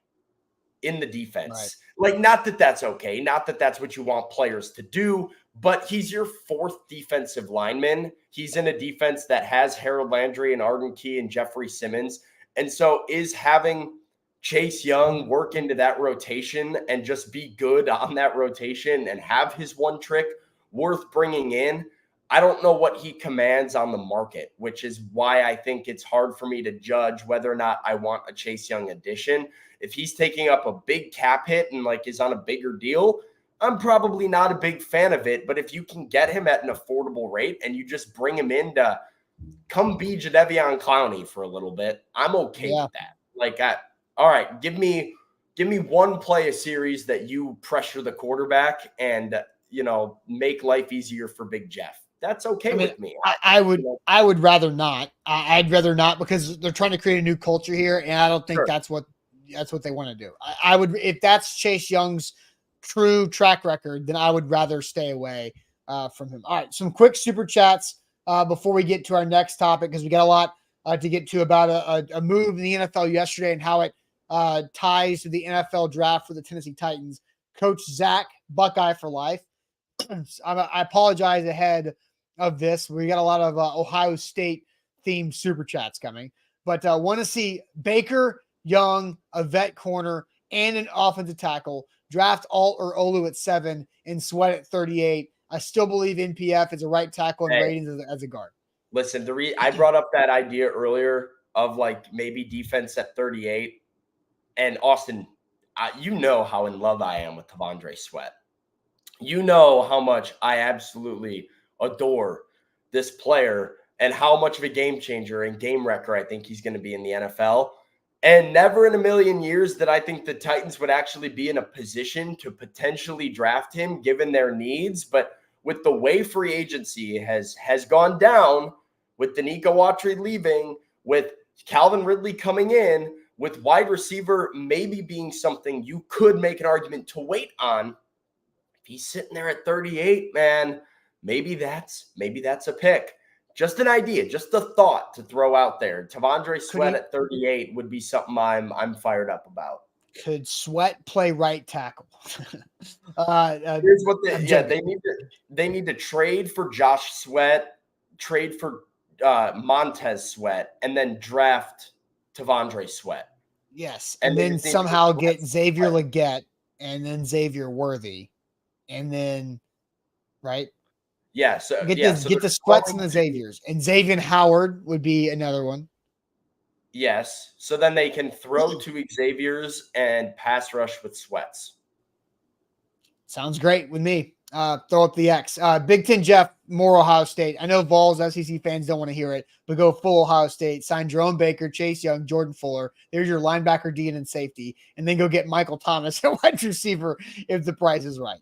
S2: in the defense? Right. Like, not that that's okay, not that that's what you want players to do, but he's your fourth defensive lineman. He's in a defense that has Harold Landry and Arden Key and Jeffrey Simmons. And so is having Chase Young work into that rotation and just be good on that rotation and have his one trick worth bringing in? I don't know what he commands on the market, which is why I think it's hard for me to judge whether or not I want a Chase Young addition. If he's taking up a big cap hit and like is on a bigger deal, I'm probably not a big fan of it. But if you can get him at an affordable rate and you just bring him in to come be Jadeveon Clowney for a little bit, I'm okay with that. Like, all right, give me one play a series that you pressure the quarterback and, you know, make life easier for Big Jeff. That's okay with me.
S1: I would rather not. I'd rather not, because they're trying to create a new culture here, and I don't think that's what they want to do. I would, if that's Chase Young's true track record, then I would rather stay away from him. All right, some quick super chats before we get to our next topic, because we got a lot to get to about a move in the NFL yesterday and how it ties to the NFL draft for the Tennessee Titans. Coach Zach, Buckeye for life. I apologize ahead of this. We got a lot of Ohio State themed super chats coming, but want to see Baker, Young, a vet corner, and an offensive tackle. Draft Alt or Olu at 7 and Sweat at 38. I still believe NPF is a right tackle and ratings as a guard.
S2: Listen, I brought up that idea earlier of like maybe defense at 38. And Austin, you know how in love I am with T'Vondre Sweat. You know how much I absolutely adore this player and how much of a game changer and game wrecker I think he's going to be in the NFL. And never in a million years that I think the Titans would actually be in a position to potentially draft him given their needs. But with the way free agency has gone down, with Danico Autry leaving, with Calvin Ridley coming in, with wide receiver maybe being something you could make an argument to wait on, if he's sitting there at 38, man, maybe that's a pick. Just an idea, just a thought to throw out there. T'Vondre Sweat at 38 would be something I'm fired up about.
S1: Could Sweat play right tackle?
S2: Here's what they need to trade for Josh Sweat, trade for Montez Sweat, and then draft T'Vondre Sweat.
S1: Yes, and then somehow get Xavier Legette and then Xavier Worthy, and then right.
S2: Yeah, so
S1: get the Sweats and the Xaviers, and Xavier Howard would be another one.
S2: Yes, so then they can throw to Xavier's and pass rush with Sweats.
S1: Sounds great with me. Throw up the X. Big Ten Jeff, more Ohio State. I know Vols, SEC fans don't want to hear it, but go full Ohio State. Sign Jerome Baker, Chase Young, Jordan Fuller. There's your linebacker, D, and safety. And then go get Michael Thomas at wide receiver if the price is right.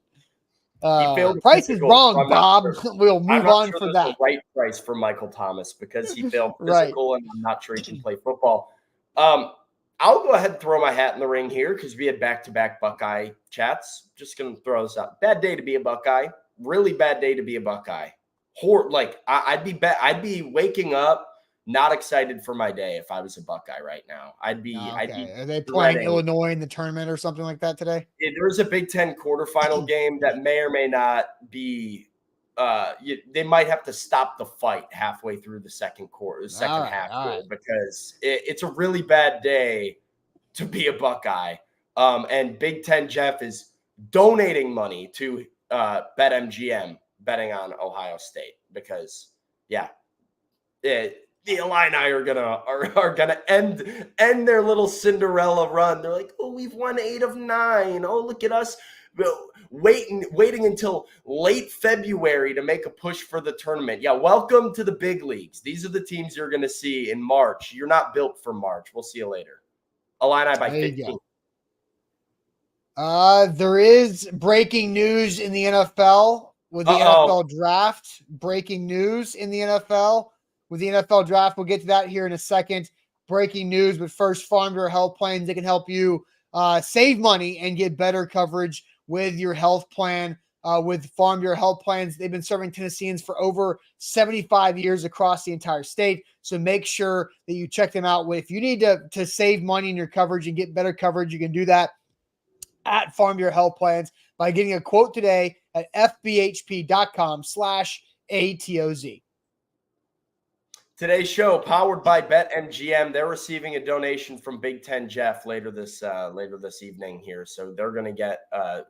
S1: Price is wrong, Bob. We'll move on for that.
S2: The right price for Michael Thomas because he failed physical and I'm not sure he can play football. I'll go ahead and throw my hat in the ring here because we had back-to-back Buckeye chats. Just going to throw this out. Bad day to be a Buckeye. Really bad day to be a Buckeye. I'd be waking up not excited for my day if I was a Buckeye right now. I'd be.
S1: Are they playing Illinois in the tournament or something like that today?
S2: There's a Big Ten quarterfinal game that may or may not be. They might have to stop the fight halfway through the second half because it's a really bad day to be a Buckeye. And Big Ten Jeff is donating money to BetMGM betting on Ohio State because the Illini are gonna end their little Cinderella run. They're like, oh, we've won 8 of 9. Oh, look at us. Waiting until late February to make a push for the tournament. Yeah, welcome to the big leagues. These are the teams you're going to see in March. You're not built for March. We'll see you later. Illini by 15.
S1: There is breaking news in the NFL with the NFL draft. Breaking news in the NFL with the NFL draft. We'll get to that here in a second. Breaking news, but first, Farm Bureau Health Plans. They can help you save money and get better coverage with your health plan. With Farm Bureau Health Plans, they've been serving Tennesseans for over 75 years across the entire state. So make sure that you check them out. If you need to save money in your coverage and get better coverage, you can do that at Farm Bureau Health Plans by getting a quote today at fbhp.com/ATOZ.
S2: Today's show powered by BetMGM. They're receiving a donation from Big Ten Jeff later this evening here, so they're going to get a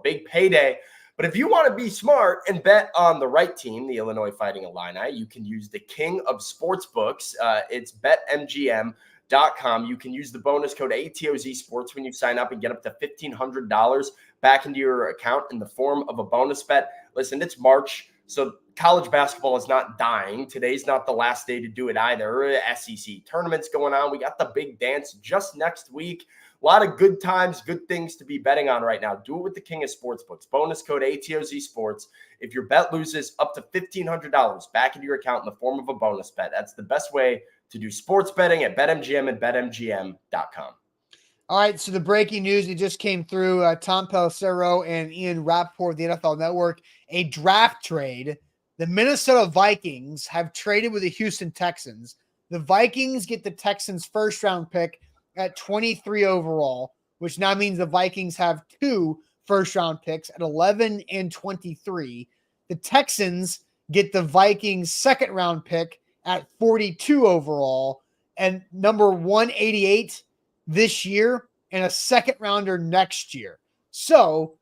S2: big payday. But if you want to be smart and bet on the right team, the Illinois Fighting Illini, you can use the king of sportsbooks. It's BetMGM.com. You can use the bonus code ATOZ Sports when you sign up and get up to $1,500 back into your account in the form of a bonus bet. Listen, it's March, so college basketball is not dying. Today's not the last day to do it either. SEC tournaments going on. We got the big dance just next week. A lot of good times, good things to be betting on right now. Do it with the king of sportsbooks. Bonus code ATOZ Sports. If your bet loses, up to $1,500 back into your account in the form of a bonus bet. That's the best way to do sports betting at BetMGM and BetMGM.com.
S1: All right, so the breaking news that just came through, Tom Pelissero and Ian Rappaport of the NFL Network, a draft trade. The Minnesota Vikings have traded with the Houston Texans. The Vikings get the Texans' first-round pick at 23 overall, which now means the Vikings have 2 first-round picks at 11 and 23. The Texans get the Vikings' second-round pick at 42 overall and number 188 this year and a second-rounder next year. So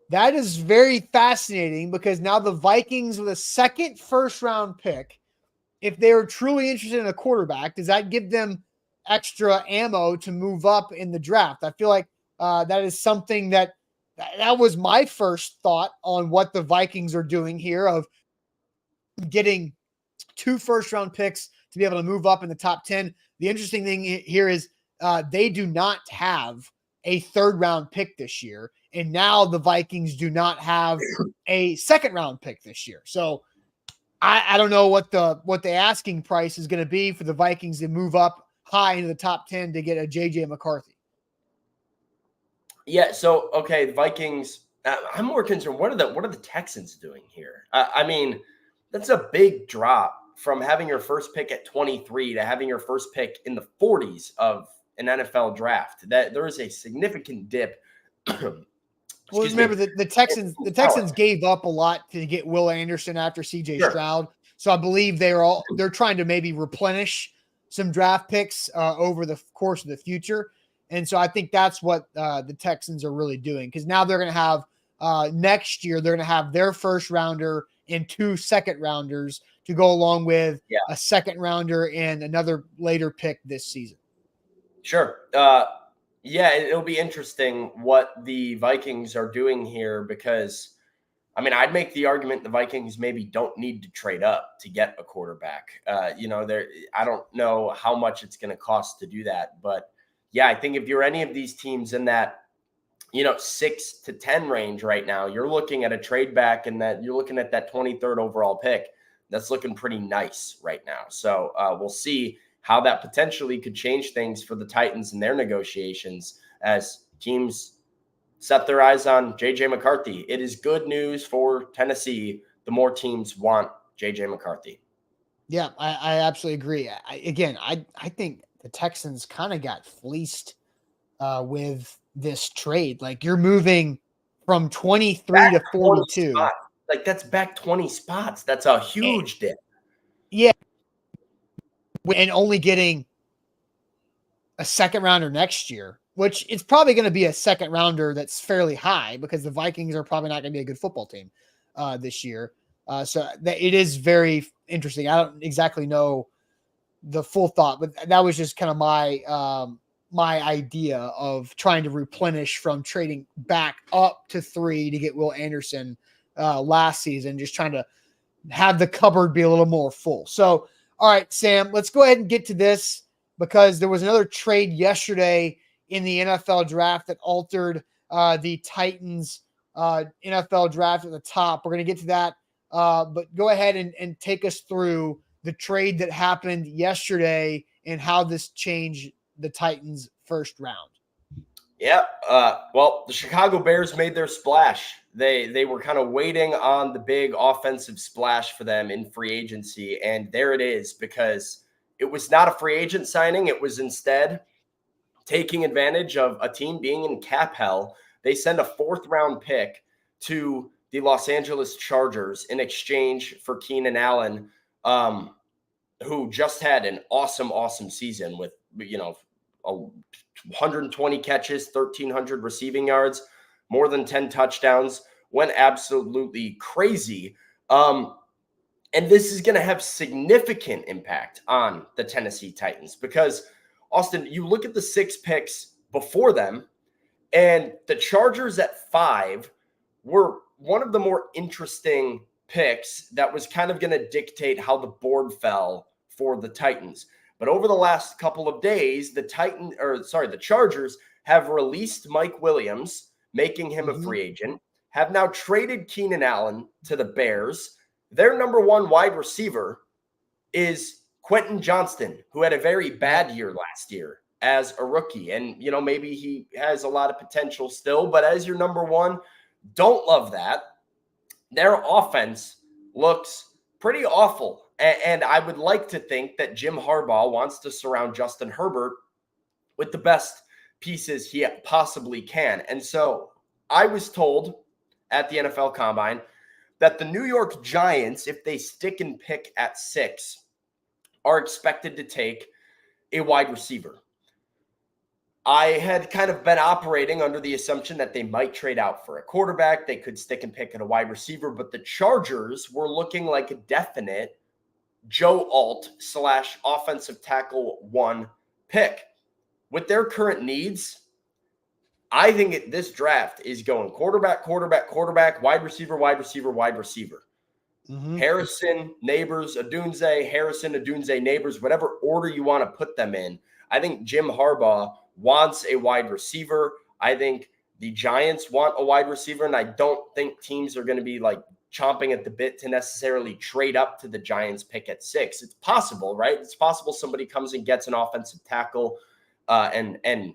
S1: that is very fascinating because now the Vikings with a second first-round pick, if they are truly interested in a quarterback, does that give them extra ammo to move up in the draft? I feel like that is something that was my first thought on what the Vikings are doing here, of getting 2 first-round picks to be able to move up in the top 10. The interesting thing here is they do not have a third-round pick this year, and now the Vikings do not have a second-round pick this year. So I don't know what the asking price is going to be for the Vikings to move up high into the top 10 to get a J.J. McCarthy.
S2: Yeah, so, okay, the Vikings, I'm more concerned. What are the Texans doing here? I mean, that's a big drop from having your first pick at 23 to having your first pick in the 40s of an NFL draft. That there is a significant dip.
S1: Well, remember the Texans gave up a lot to get Will Anderson after CJ Stroud. So I believe they're trying to maybe replenish some draft picks over the course of the future. And so I think that's what the Texans are really doing, because now they're going to have next year, they're going to have their first rounder and 2 second rounders to go along with a second rounder and another later pick this season.
S2: Sure. It'll be interesting what the Vikings are doing here, because, I mean, I'd make the argument the Vikings maybe don't need to trade up to get a quarterback. I don't know how much it's going to cost to do that, but yeah, I think if you're any of these teams in that, 6 to 10 range right now, you're looking at a trade back, and that you're looking at that 23rd overall pick. That's looking pretty nice right now. So we'll see how that potentially could change things for the Titans and their negotiations as teams set their eyes on J.J. McCarthy. It is good news for Tennessee. The more teams want J.J. McCarthy.
S1: Yeah, I absolutely agree. I think the Texans kind of got fleeced with this trade. Like, you're moving from 23
S2: back
S1: to 42.
S2: Like, that's back 20 spots. That's a huge dip.
S1: Yeah. And only getting a second rounder next year, which it's probably going to be a second rounder that's fairly high, because the Vikings are probably not going to be a good football team this year. So it is very interesting. I don't exactly know the full thought, but that was just kind of my idea of trying to replenish from trading back up to 3 to get Will Anderson last season, just trying to have the cupboard be a little more full. So, all right, Sam, let's go ahead and get to this because there was another trade yesterday in the NFL draft that altered the Titans NFL draft at the top. We're going to get to that, but go ahead and take us through the trade that happened yesterday and how this changed the Titans' first round.
S2: Yeah. Well, the Chicago Bears made their splash. They were kind of waiting on the big offensive splash for them in free agency. And there it is, because it was not a free agent signing. It was instead taking advantage of a team being in cap hell. They send a 4th-round pick to the Los Angeles Chargers in exchange for Keenan Allen, who just had an awesome season with, 120 catches, 1,300 receiving yards, more than 10 touchdowns, went absolutely crazy. And this is going to have significant impact on the Tennessee Titans because, Austin, you look at the 6 picks before them, and the Chargers at 5 were one of the more interesting picks that was kind of going to dictate how the board fell for the Titans. But over the last couple of days, the Chargers have released Mike Williams, making him a free agent, have now traded Keenan Allen to the Bears. Their number 1 wide receiver is Quentin Johnston, who had a very bad year last year as a rookie. And, maybe he has a lot of potential still, but as your number 1, don't love that. Their offense looks pretty awful. And I would like to think that Jim Harbaugh wants to surround Justin Herbert with the best pieces he possibly can. And so I was told at the NFL Combine that the New York Giants, if they stick and pick at 6, are expected to take a wide receiver. I had kind of been operating under the assumption that they might trade out for a quarterback. They could stick and pick at a wide receiver, but the Chargers were looking like a definite Joe Alt / offensive tackle 1 pick. With their current needs, I think this draft is going quarterback, wide receiver. Harrison, Neighbors, Odunze, Harrison, Odunze, Neighbors, whatever order you want to put them in. I think Jim Harbaugh wants a wide receiver. I think the Giants want a wide receiver, and I don't think teams are going to be chomping at the bit to necessarily trade up to the Giants pick at 6. It's possible, right? It's possible somebody comes and gets an offensive tackle and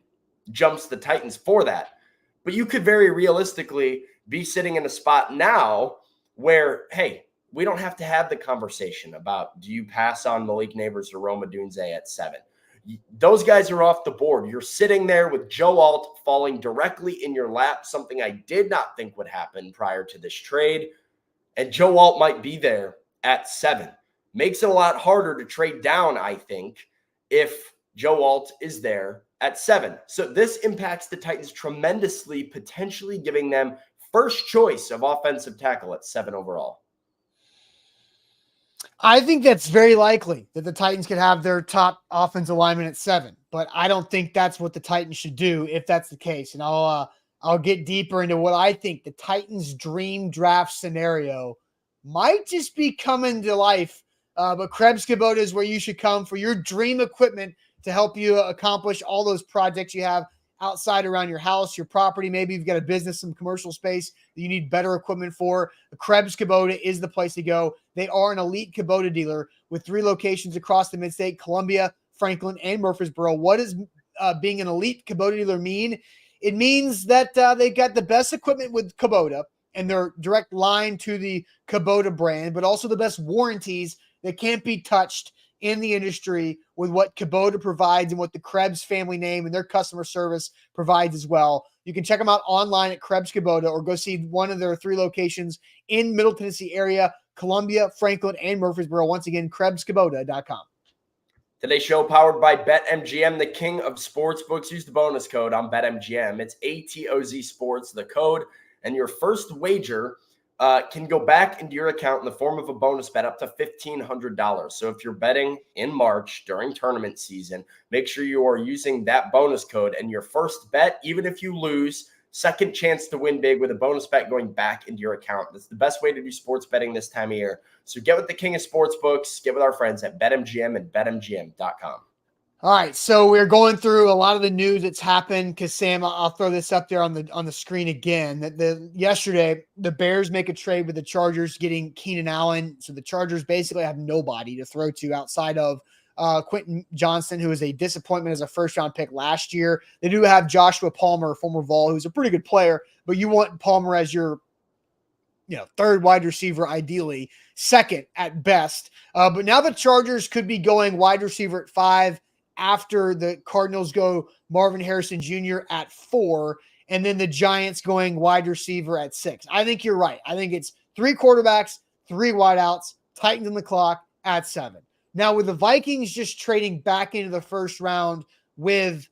S2: jumps the Titans for that. But you could very realistically be sitting in a spot now where, hey, we don't have to have the conversation about do you pass on Malik Neighbors or Rome Odunze at 7. Those guys are off the board. You're sitting there with Joe Alt falling directly in your lap, something I did not think would happen prior to this trade. And Joe Alt might be there at 7. Makes it a lot harder to trade down, I think, if Joe Alt is there at 7. So this impacts the Titans tremendously, potentially giving them first choice of offensive tackle at 7 overall.
S1: I think that's very likely that the Titans could have their top offensive lineman at 7, but I don't think that's what the Titans should do if that's the case. And I'll get deeper into what I think the Titans' dream draft scenario might just be coming to life. But Krebs Kubota is where you should come for your dream equipment to help you accomplish all those projects you have outside around your house, your property. Maybe you've got a business, some commercial space that you need better equipment for. Krebs Kubota is the place to go. They are an elite Kubota dealer with 3 locations across the Mid-State, Columbia, Franklin, and Murfreesboro. What does being an elite Kubota dealer mean? It means that they've got the best equipment with Kubota and their direct line to the Kubota brand, but also the best warranties that can't be touched in the industry with what Kubota provides and what the Krebs family name and their customer service provides as well. You can check them out online at Krebs Kubota or go see one of their 3 locations in Middle Tennessee area, Columbia, Franklin, and Murfreesboro. Once again, KrebsKubota.com.
S2: Today's show powered by BetMGM, the king of sportsbooks. Use the bonus code on BetMGM. It's ATOZ Sports, the code, and your first wager can go back into your account in the form of a bonus bet up to $1,500. So if you're betting in March during tournament season, make sure you are using that bonus code, and your first bet, even if you lose, second chance to win big with a bonus bet going back into your account. That's the best way to do sports betting this time of year. So get with the king of sports books, get with our friends at BetMGM and BetMGM.com.
S1: All right, so we're going through a lot of the news that's happened because, Sam, I'll throw this up there on the screen again. That yesterday the Bears make a trade with the Chargers, getting Keenan Allen. So the Chargers basically have nobody to throw to outside of Quentin Johnston, who was a disappointment as a first-round pick last year. They do have Joshua Palmer, former Vol, who's a pretty good player, but you want Palmer as your third wide receiver, ideally second at best. But now the Chargers could be going wide receiver at 5. After the Cardinals go Marvin Harrison Jr. at 4, and then the Giants going wide receiver at 6. I think you're right. I think it's 3 quarterbacks, 3 wideouts, Titans on the clock at 7. Now, with the Vikings just trading back into the first round with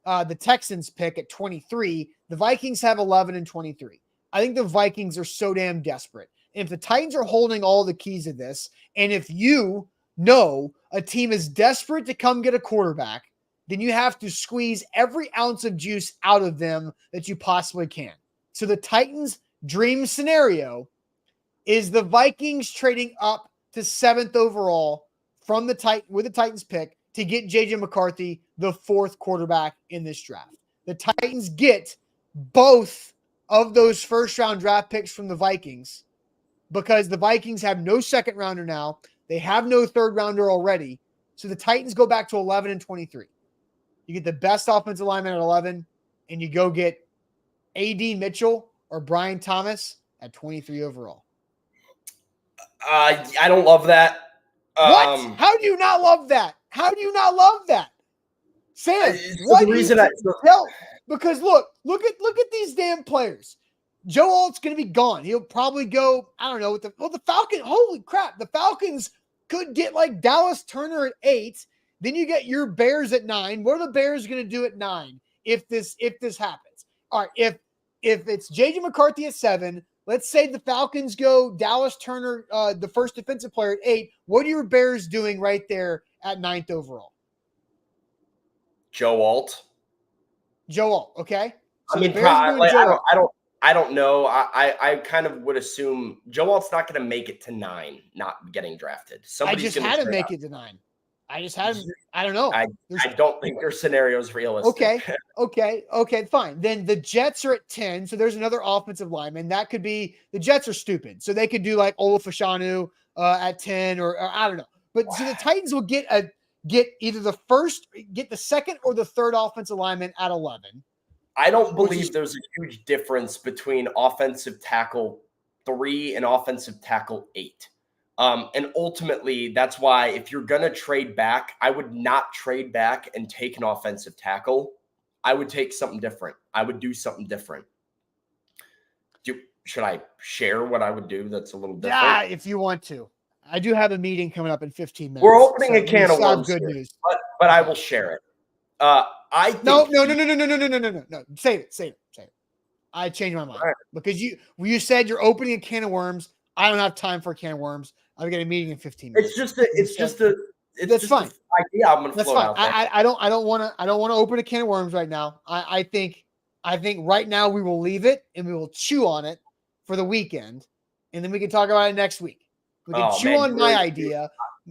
S1: the Texans pick at 23, the Vikings have 11 and 23. I think the Vikings are so damn desperate. And if the Titans are holding all the keys of this, and if you know a team is desperate to come get a quarterback, then you have to squeeze every ounce of juice out of them that you possibly can. So the Titans' dream scenario is the Vikings trading up to 7th overall from the Titans pick to get J.J. McCarthy, the 4th quarterback in this draft. The Titans get both of those first-round draft picks from the Vikings because the Vikings have no second rounder now. They have no third rounder already. So the Titans go back to 11 and 23. You get the best offensive lineman at 11, and you go get A.D. Mitchell or Brian Thomas at 23 overall.
S2: I don't love that.
S1: What? How do you not love that? How do you not love that? Sam, what reason because look at these damn players. Joe Alt's going to be gone. He'll probably go, I don't know, the Falcons. Holy crap. The Falcons could get like Dallas Turner at 8. Then you get your Bears at 9. What are the Bears going to do at 9 if this happens? All right, if it's J.J. McCarthy at 7, let's say the Falcons go Dallas Turner, the first defensive player at 8. What are your Bears doing right there at 9th overall?
S2: Joe Alt.
S1: Okay. So
S2: I mean, I don't know. I kind of would assume Joe Alt's not going to make it to 9, not getting drafted.
S1: I just had him make it to 9. I just had him. I don't know.
S2: I don't think your scenario is realistic.
S1: Okay, fine. Then the Jets are at 10. So there's another offensive lineman. That could be – the Jets are stupid. So they could do like Olafashanu at 10 or I don't know. But so the Titans will get either the second or the third offensive lineman at 11.
S2: I don't believe there's a huge difference between offensive tackle 3 and offensive tackle 8. And ultimately, that's why if you're going to trade back, I would not trade back and take an offensive tackle. I would take something different. I would do something different. Should I share what I would do that's a little different?
S1: Yeah, if you want to. I do have a meeting coming up in 15 minutes.
S2: We're opening a can of worms
S1: good
S2: here,
S1: news.
S2: but I will share it. I think
S1: No. Save it. I changed my mind because you said you're opening a can of worms. I don't have time for a can of worms. I've got a meeting in 15 minutes.
S2: That's fine. Idea I'm going to float out there.
S1: I don't want to open a can of worms right now. I think right now we will leave it and we will chew on it for the weekend, and then we can talk about it next week. We can my idea.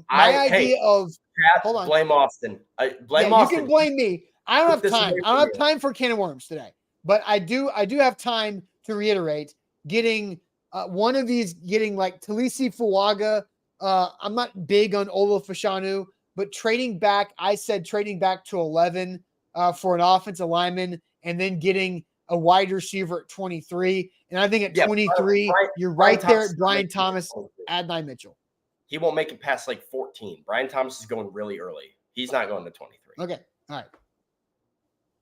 S1: Hold on.
S2: Blame Austin. Austin.
S1: You can blame me. I don't have time. I don't have time for a can of worms today. But I do have time to reiterate getting one of these, getting like Talisi Fuaga. I'm not big on Olafashanu, but trading back to 11 for an offensive lineman and then getting a wide receiver at 23. And I think at 23, you're right there at Brian Thomas, Adonai Mitchell.
S2: He won't make it past like 14. Brian Thomas is going really early. He's not going to 23.
S1: Okay. All right.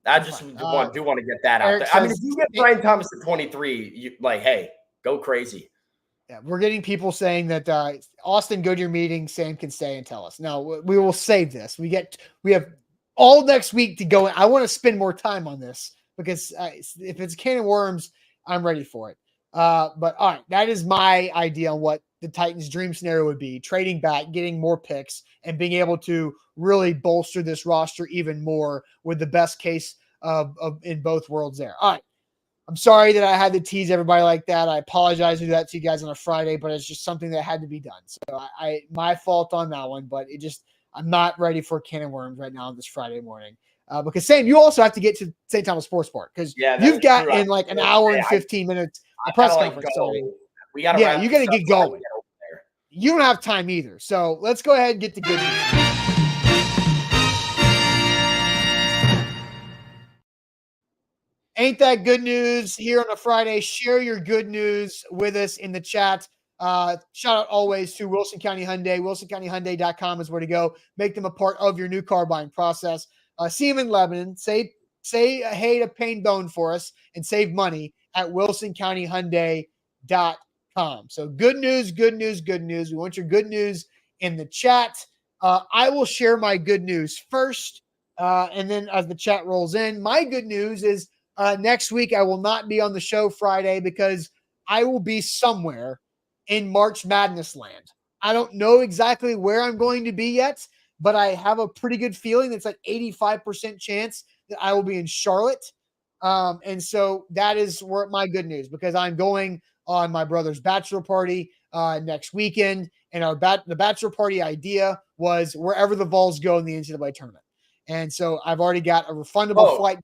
S2: I just do want to get that out there. I mean, if you get Brian Thomas at 23, you hey, go crazy.
S1: Yeah, we're getting people saying that Austin, go to your meeting. Sam can stay and tell us. No, we will save this. We have all next week to go. I want to spend more time on this because if it's a can of worms, I'm ready for it. But all right, that is my idea on what the Titans' dream scenario would be: trading back, getting more picks, and being able to really bolster this roster even more with the best case of in both worlds there. All right. I'm sorry that I had to tease everybody like that. I apologize to do that to you guys on a Friday, but it's just something that had to be done. So I my fault on that one, but I'm not ready for can of worms right now on this Friday morning. Because Sam, you also have to get to St. Thomas Sports Park because
S2: Yeah,
S1: you've
S2: that's
S1: got
S2: true.
S1: in like an hour and 15 minutes a
S2: I
S1: press
S2: gotta
S1: conference
S2: go.
S1: starting.
S2: We gotta
S1: Yeah,
S2: wrap
S1: you got to
S2: this up
S1: get
S2: so I can
S1: going.
S2: get over there.
S1: You don't have time either. So let's go ahead and get the good news. Ain't that good news here on a Friday? Share your good news with us in the chat. Shout out always to Wilson County Hyundai. WilsonCountyHyundai.com is where to go. Make them a part of your new car buying process. See them in Lebanon. Say hey to Payne Bone for us and save money at WilsonCountyHyundai.com. So good news, good news, good news. We want your good news in the chat. I will share my good news first. And then as the chat rolls in, my good news is next week, I will not be on the show Friday because I will be somewhere in March Madness land. I don't know exactly where I'm going to be yet, but I have a pretty good feeling it's like 85% chance that I will be in Charlotte. And so that is where my good news, because I'm going on my brother's bachelor party next weekend. And the bachelor party idea was wherever the Vols go in the NCAA tournament. And so I've already got a refundable flight.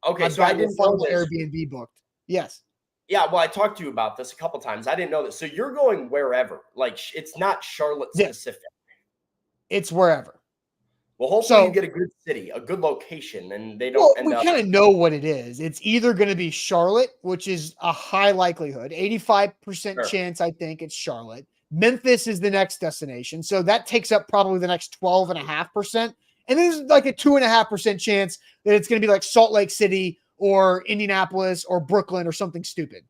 S2: Okay,
S1: I've
S2: so I
S1: got a
S2: didn't know
S1: refundable
S2: this.
S1: Airbnb booked. Yes.
S2: Yeah, well, I talked to you about this a couple times. I didn't know this. So you're going wherever. Like it's not Charlotte specific.
S1: It's wherever.
S2: Well, hopefully you get a good city, a good location, and they don't end up.
S1: We kind of know what it is. It's either going to be Charlotte, which is a high likelihood, 85% chance, I think it's Charlotte. Memphis is the next destination. So that takes up probably the next 12.5%. And there's like a 2.5% chance that it's going to be like Salt Lake City or Indianapolis or Brooklyn or something stupid.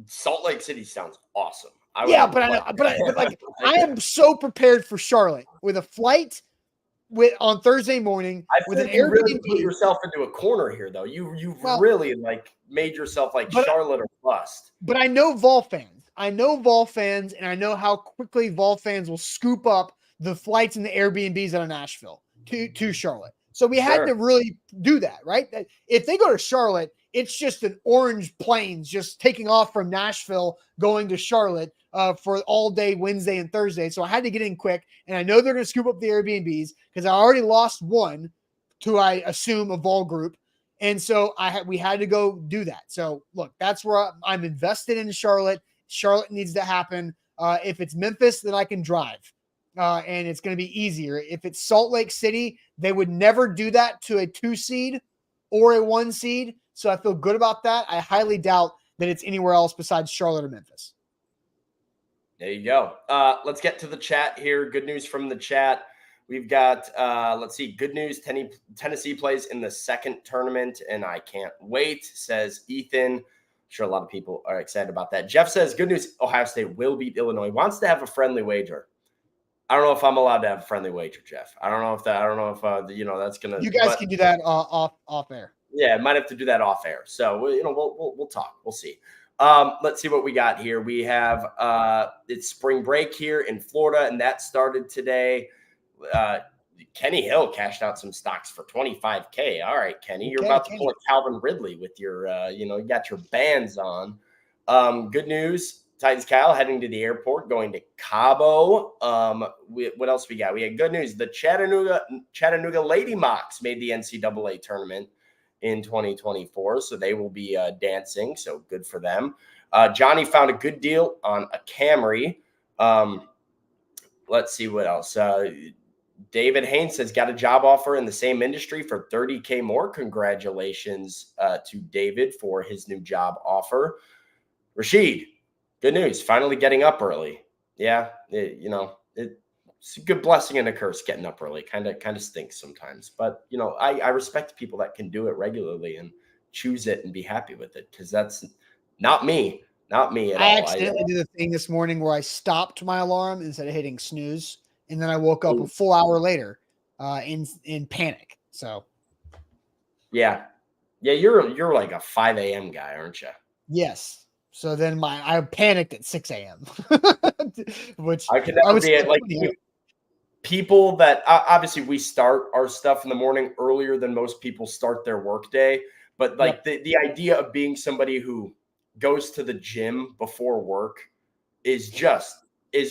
S2: Salt Lake City sounds awesome.
S1: But I am so prepared for Charlotte with a flight on Thursday morning with an Airbnb.
S2: You really put yourself into a corner here, though. You really made yourself like Charlotte or bust.
S1: But I know Vol fans. And I know how quickly Vol fans will scoop up the flights and the Airbnbs out of Nashville to Charlotte. So we had to really do that, right? If they go to Charlotte, it's just an orange planes just taking off from Nashville going to Charlotte for all day Wednesday and Thursday. So I had to get in quick, and I know they're going to scoop up the Airbnbs because I already lost one to, I assume, a Vol group. And so we had to go do that. So look, that's where I'm invested in Charlotte. Charlotte needs to happen. If it's Memphis, then I can drive. And it's going to be easier. If it's Salt Lake City, they would never do that to a 2 seed or a 1 seed. So I feel good about that. I highly doubt that it's anywhere else besides Charlotte or Memphis.
S2: There you go. Let's get to the chat here. Good news from the chat. We've got, let's see, good news. Tennessee plays in the second tournament, and I can't wait, says Ethan. I'm sure a lot of people are excited about that. Jeff says, good news, Ohio State will beat Illinois. Wants to have a friendly wager. I don't know if I'm allowed to have a friendly wager, Jeff. I don't know if that's going to.
S1: You guys can do that off air.
S2: Yeah, might have to do that off air. So, we'll talk. We'll see. Let's see what we got here. We have it's spring break here in Florida, and that started today. Kenny Hill cashed out some stocks for $25K. All right, Kenny, you're about to pull a Calvin Ridley with your, you got your bands on. Good news. Titans Kyle heading to the airport, going to Cabo. What else we got? We had good news. The Chattanooga Lady Mocs made the NCAA tournament in 2024, so they will be dancing. So good for them. Johnny found a good deal on a Camry. Let's see what else. David Haynes has got a job offer in the same industry for $30K more. Congratulations to David for his new job offer. Rashid, good news. Finally getting up early. Yeah, it's a good blessing and a curse getting up early. Kind of stinks sometimes. But, I respect people that can do it regularly and choose it and be happy with it, because that's not me. Not me at all.
S1: I accidentally did a thing this morning where I stopped my alarm instead of hitting snooze, and then I woke up a full hour later in panic. So,
S2: yeah, you're like a 5 a.m. guy, aren't you?
S1: Yes. So then I panicked at 6 a.m. which
S2: I could never be like people that obviously we start our stuff in the morning earlier than most people start their workday. But like the idea of being somebody who goes to the gym before work is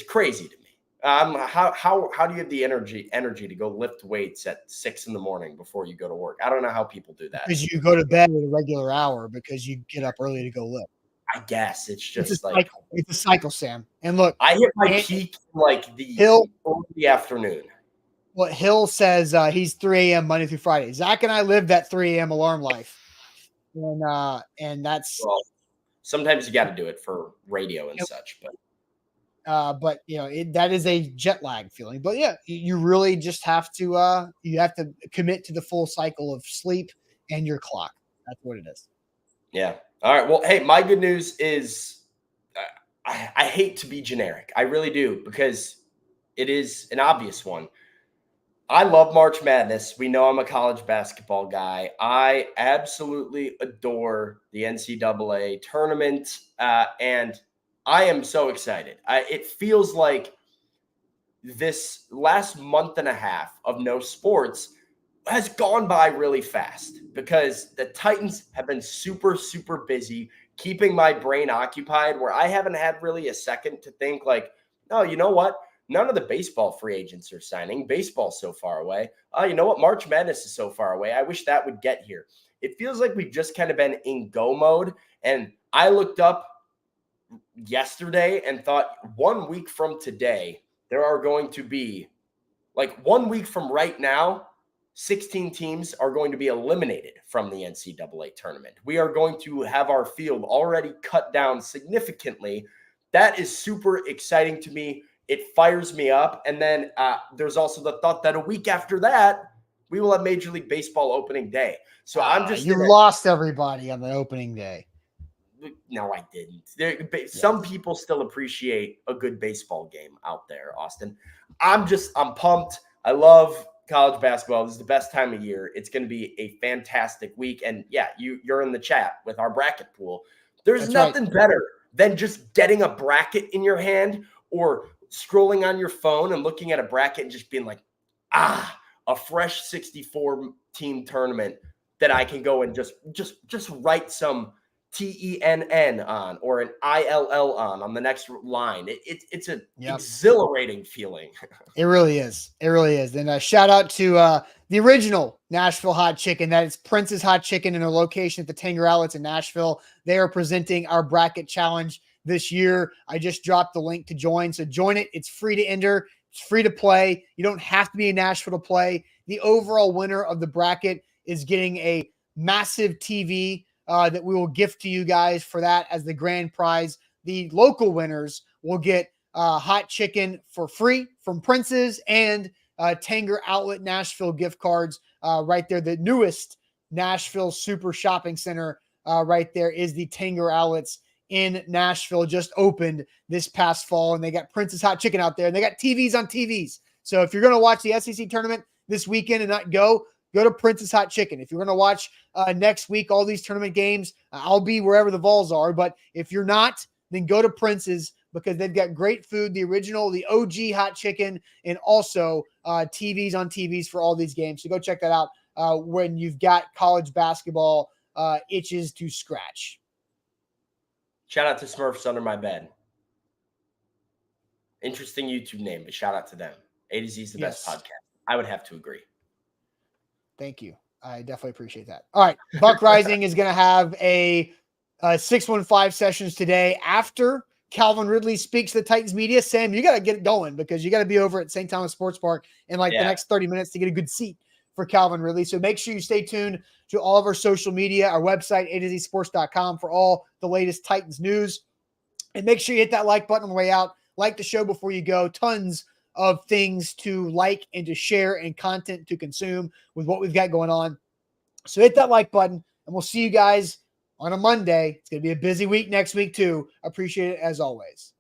S2: crazy to me. How do you have the energy to go lift weights at 6 a.m. before you go to work? I don't know how people do that.
S1: Because you go to bed at a regular hour because you get up early to go lift.
S2: I guess it's just
S1: It's a
S2: like
S1: cycle. It's a cycle, Sam. And look,
S2: I hit my peak like the early afternoon.
S1: Well, Hill says he's 3 a.m. Monday through Friday. Zach and I live that 3 a.m. alarm life, and that's.
S2: Well, sometimes you got to do it for radio and such,
S1: but that is a jet lag feeling. But yeah, you really just have to commit to the full cycle of sleep and your clock. That's what it is.
S2: Yeah. All right. Well, hey, my good news is I hate to be generic. I really do, because it is an obvious one. I love March Madness. We know I'm a college basketball guy. I absolutely adore the NCAA tournament, and I am so excited. It feels like this last month and a half of no sports has gone by really fast because the Titans have been super, super busy, keeping my brain occupied, where I haven't had really a second to think like, oh, you know what? None of the baseball free agents are signing. Baseball's so far away. Oh, you know what? March Madness is so far away. I wish that would get here. It feels like we've just kind of been in go mode. And I looked up yesterday and thought 1 week from today, there are going to be, like 1 week from right now, 16 teams are going to be eliminated from the NCAA tournament. We are going to have our field already cut down significantly. That is super exciting to me. It fires me up. And then there's also the thought that a week after that, we will have Major League Baseball opening day. So I'm just...
S1: You lost everybody on the opening day.
S2: No, I didn't. Some people still appreciate a good baseball game out there, Austin. I'm pumped. I love college basketball. This is the best time of year. It's going to be a fantastic week. And yeah, you're in the chat with our bracket pool. There's nothing better than just getting a bracket in your hand or scrolling on your phone and looking at a bracket and just being like, a fresh 64 team tournament that I can go and just write some TENN on or an ILL on the next line. It's an exhilarating feeling.
S1: It really is. It really is. And a shout out to the original Nashville Hot Chicken. That is Prince's Hot Chicken in a location at the Tanger Outlets in Nashville. They are presenting our bracket challenge this year. I just dropped the link to join. So join it. It's free to enter. It's free to play. You don't have to be in Nashville to play. The overall winner of the bracket is getting a massive TV that we will gift to you guys for that as the grand prize. The local winners will get hot chicken for free from Prince's and Tanger Outlet Nashville gift cards right there. The newest Nashville Super Shopping Center right there is the Tanger Outlets in Nashville. Just opened this past fall, and they got Prince's Hot Chicken out there, and they got TVs on TVs. So if you're going to watch the SEC tournament this weekend and not go to Prince's Hot Chicken. If you're going to watch next week all these tournament games, I'll be wherever the Vols are. But if you're not, then go to Prince's because they've got great food, the original, the OG hot chicken, and also TVs on TVs for all these games. So go check that out when you've got college basketball itches to scratch.
S2: Shout out to Smurfs Under My Bed. Interesting YouTube name, but shout out to them. A to Z is the best podcast. I would have to agree.
S1: Thank you. I definitely appreciate that. All right. Buck Rising is going to have a 615 sessions today after Calvin Ridley speaks to the Titans media. Sam, you got to get it going because you got to be over at St. Thomas Sports Park in the next 30 minutes to get a good seat for Calvin Ridley. So make sure you stay tuned to all of our social media, our website, atozsports.com for all the latest Titans news. And make sure you hit that like button on the way out. Like the show before you go. Tons of things to like and to share and content to consume with what we've got going on. So hit that like button, and we'll see you guys on a Monday. It's going to be a busy week next week too. Appreciate it as always.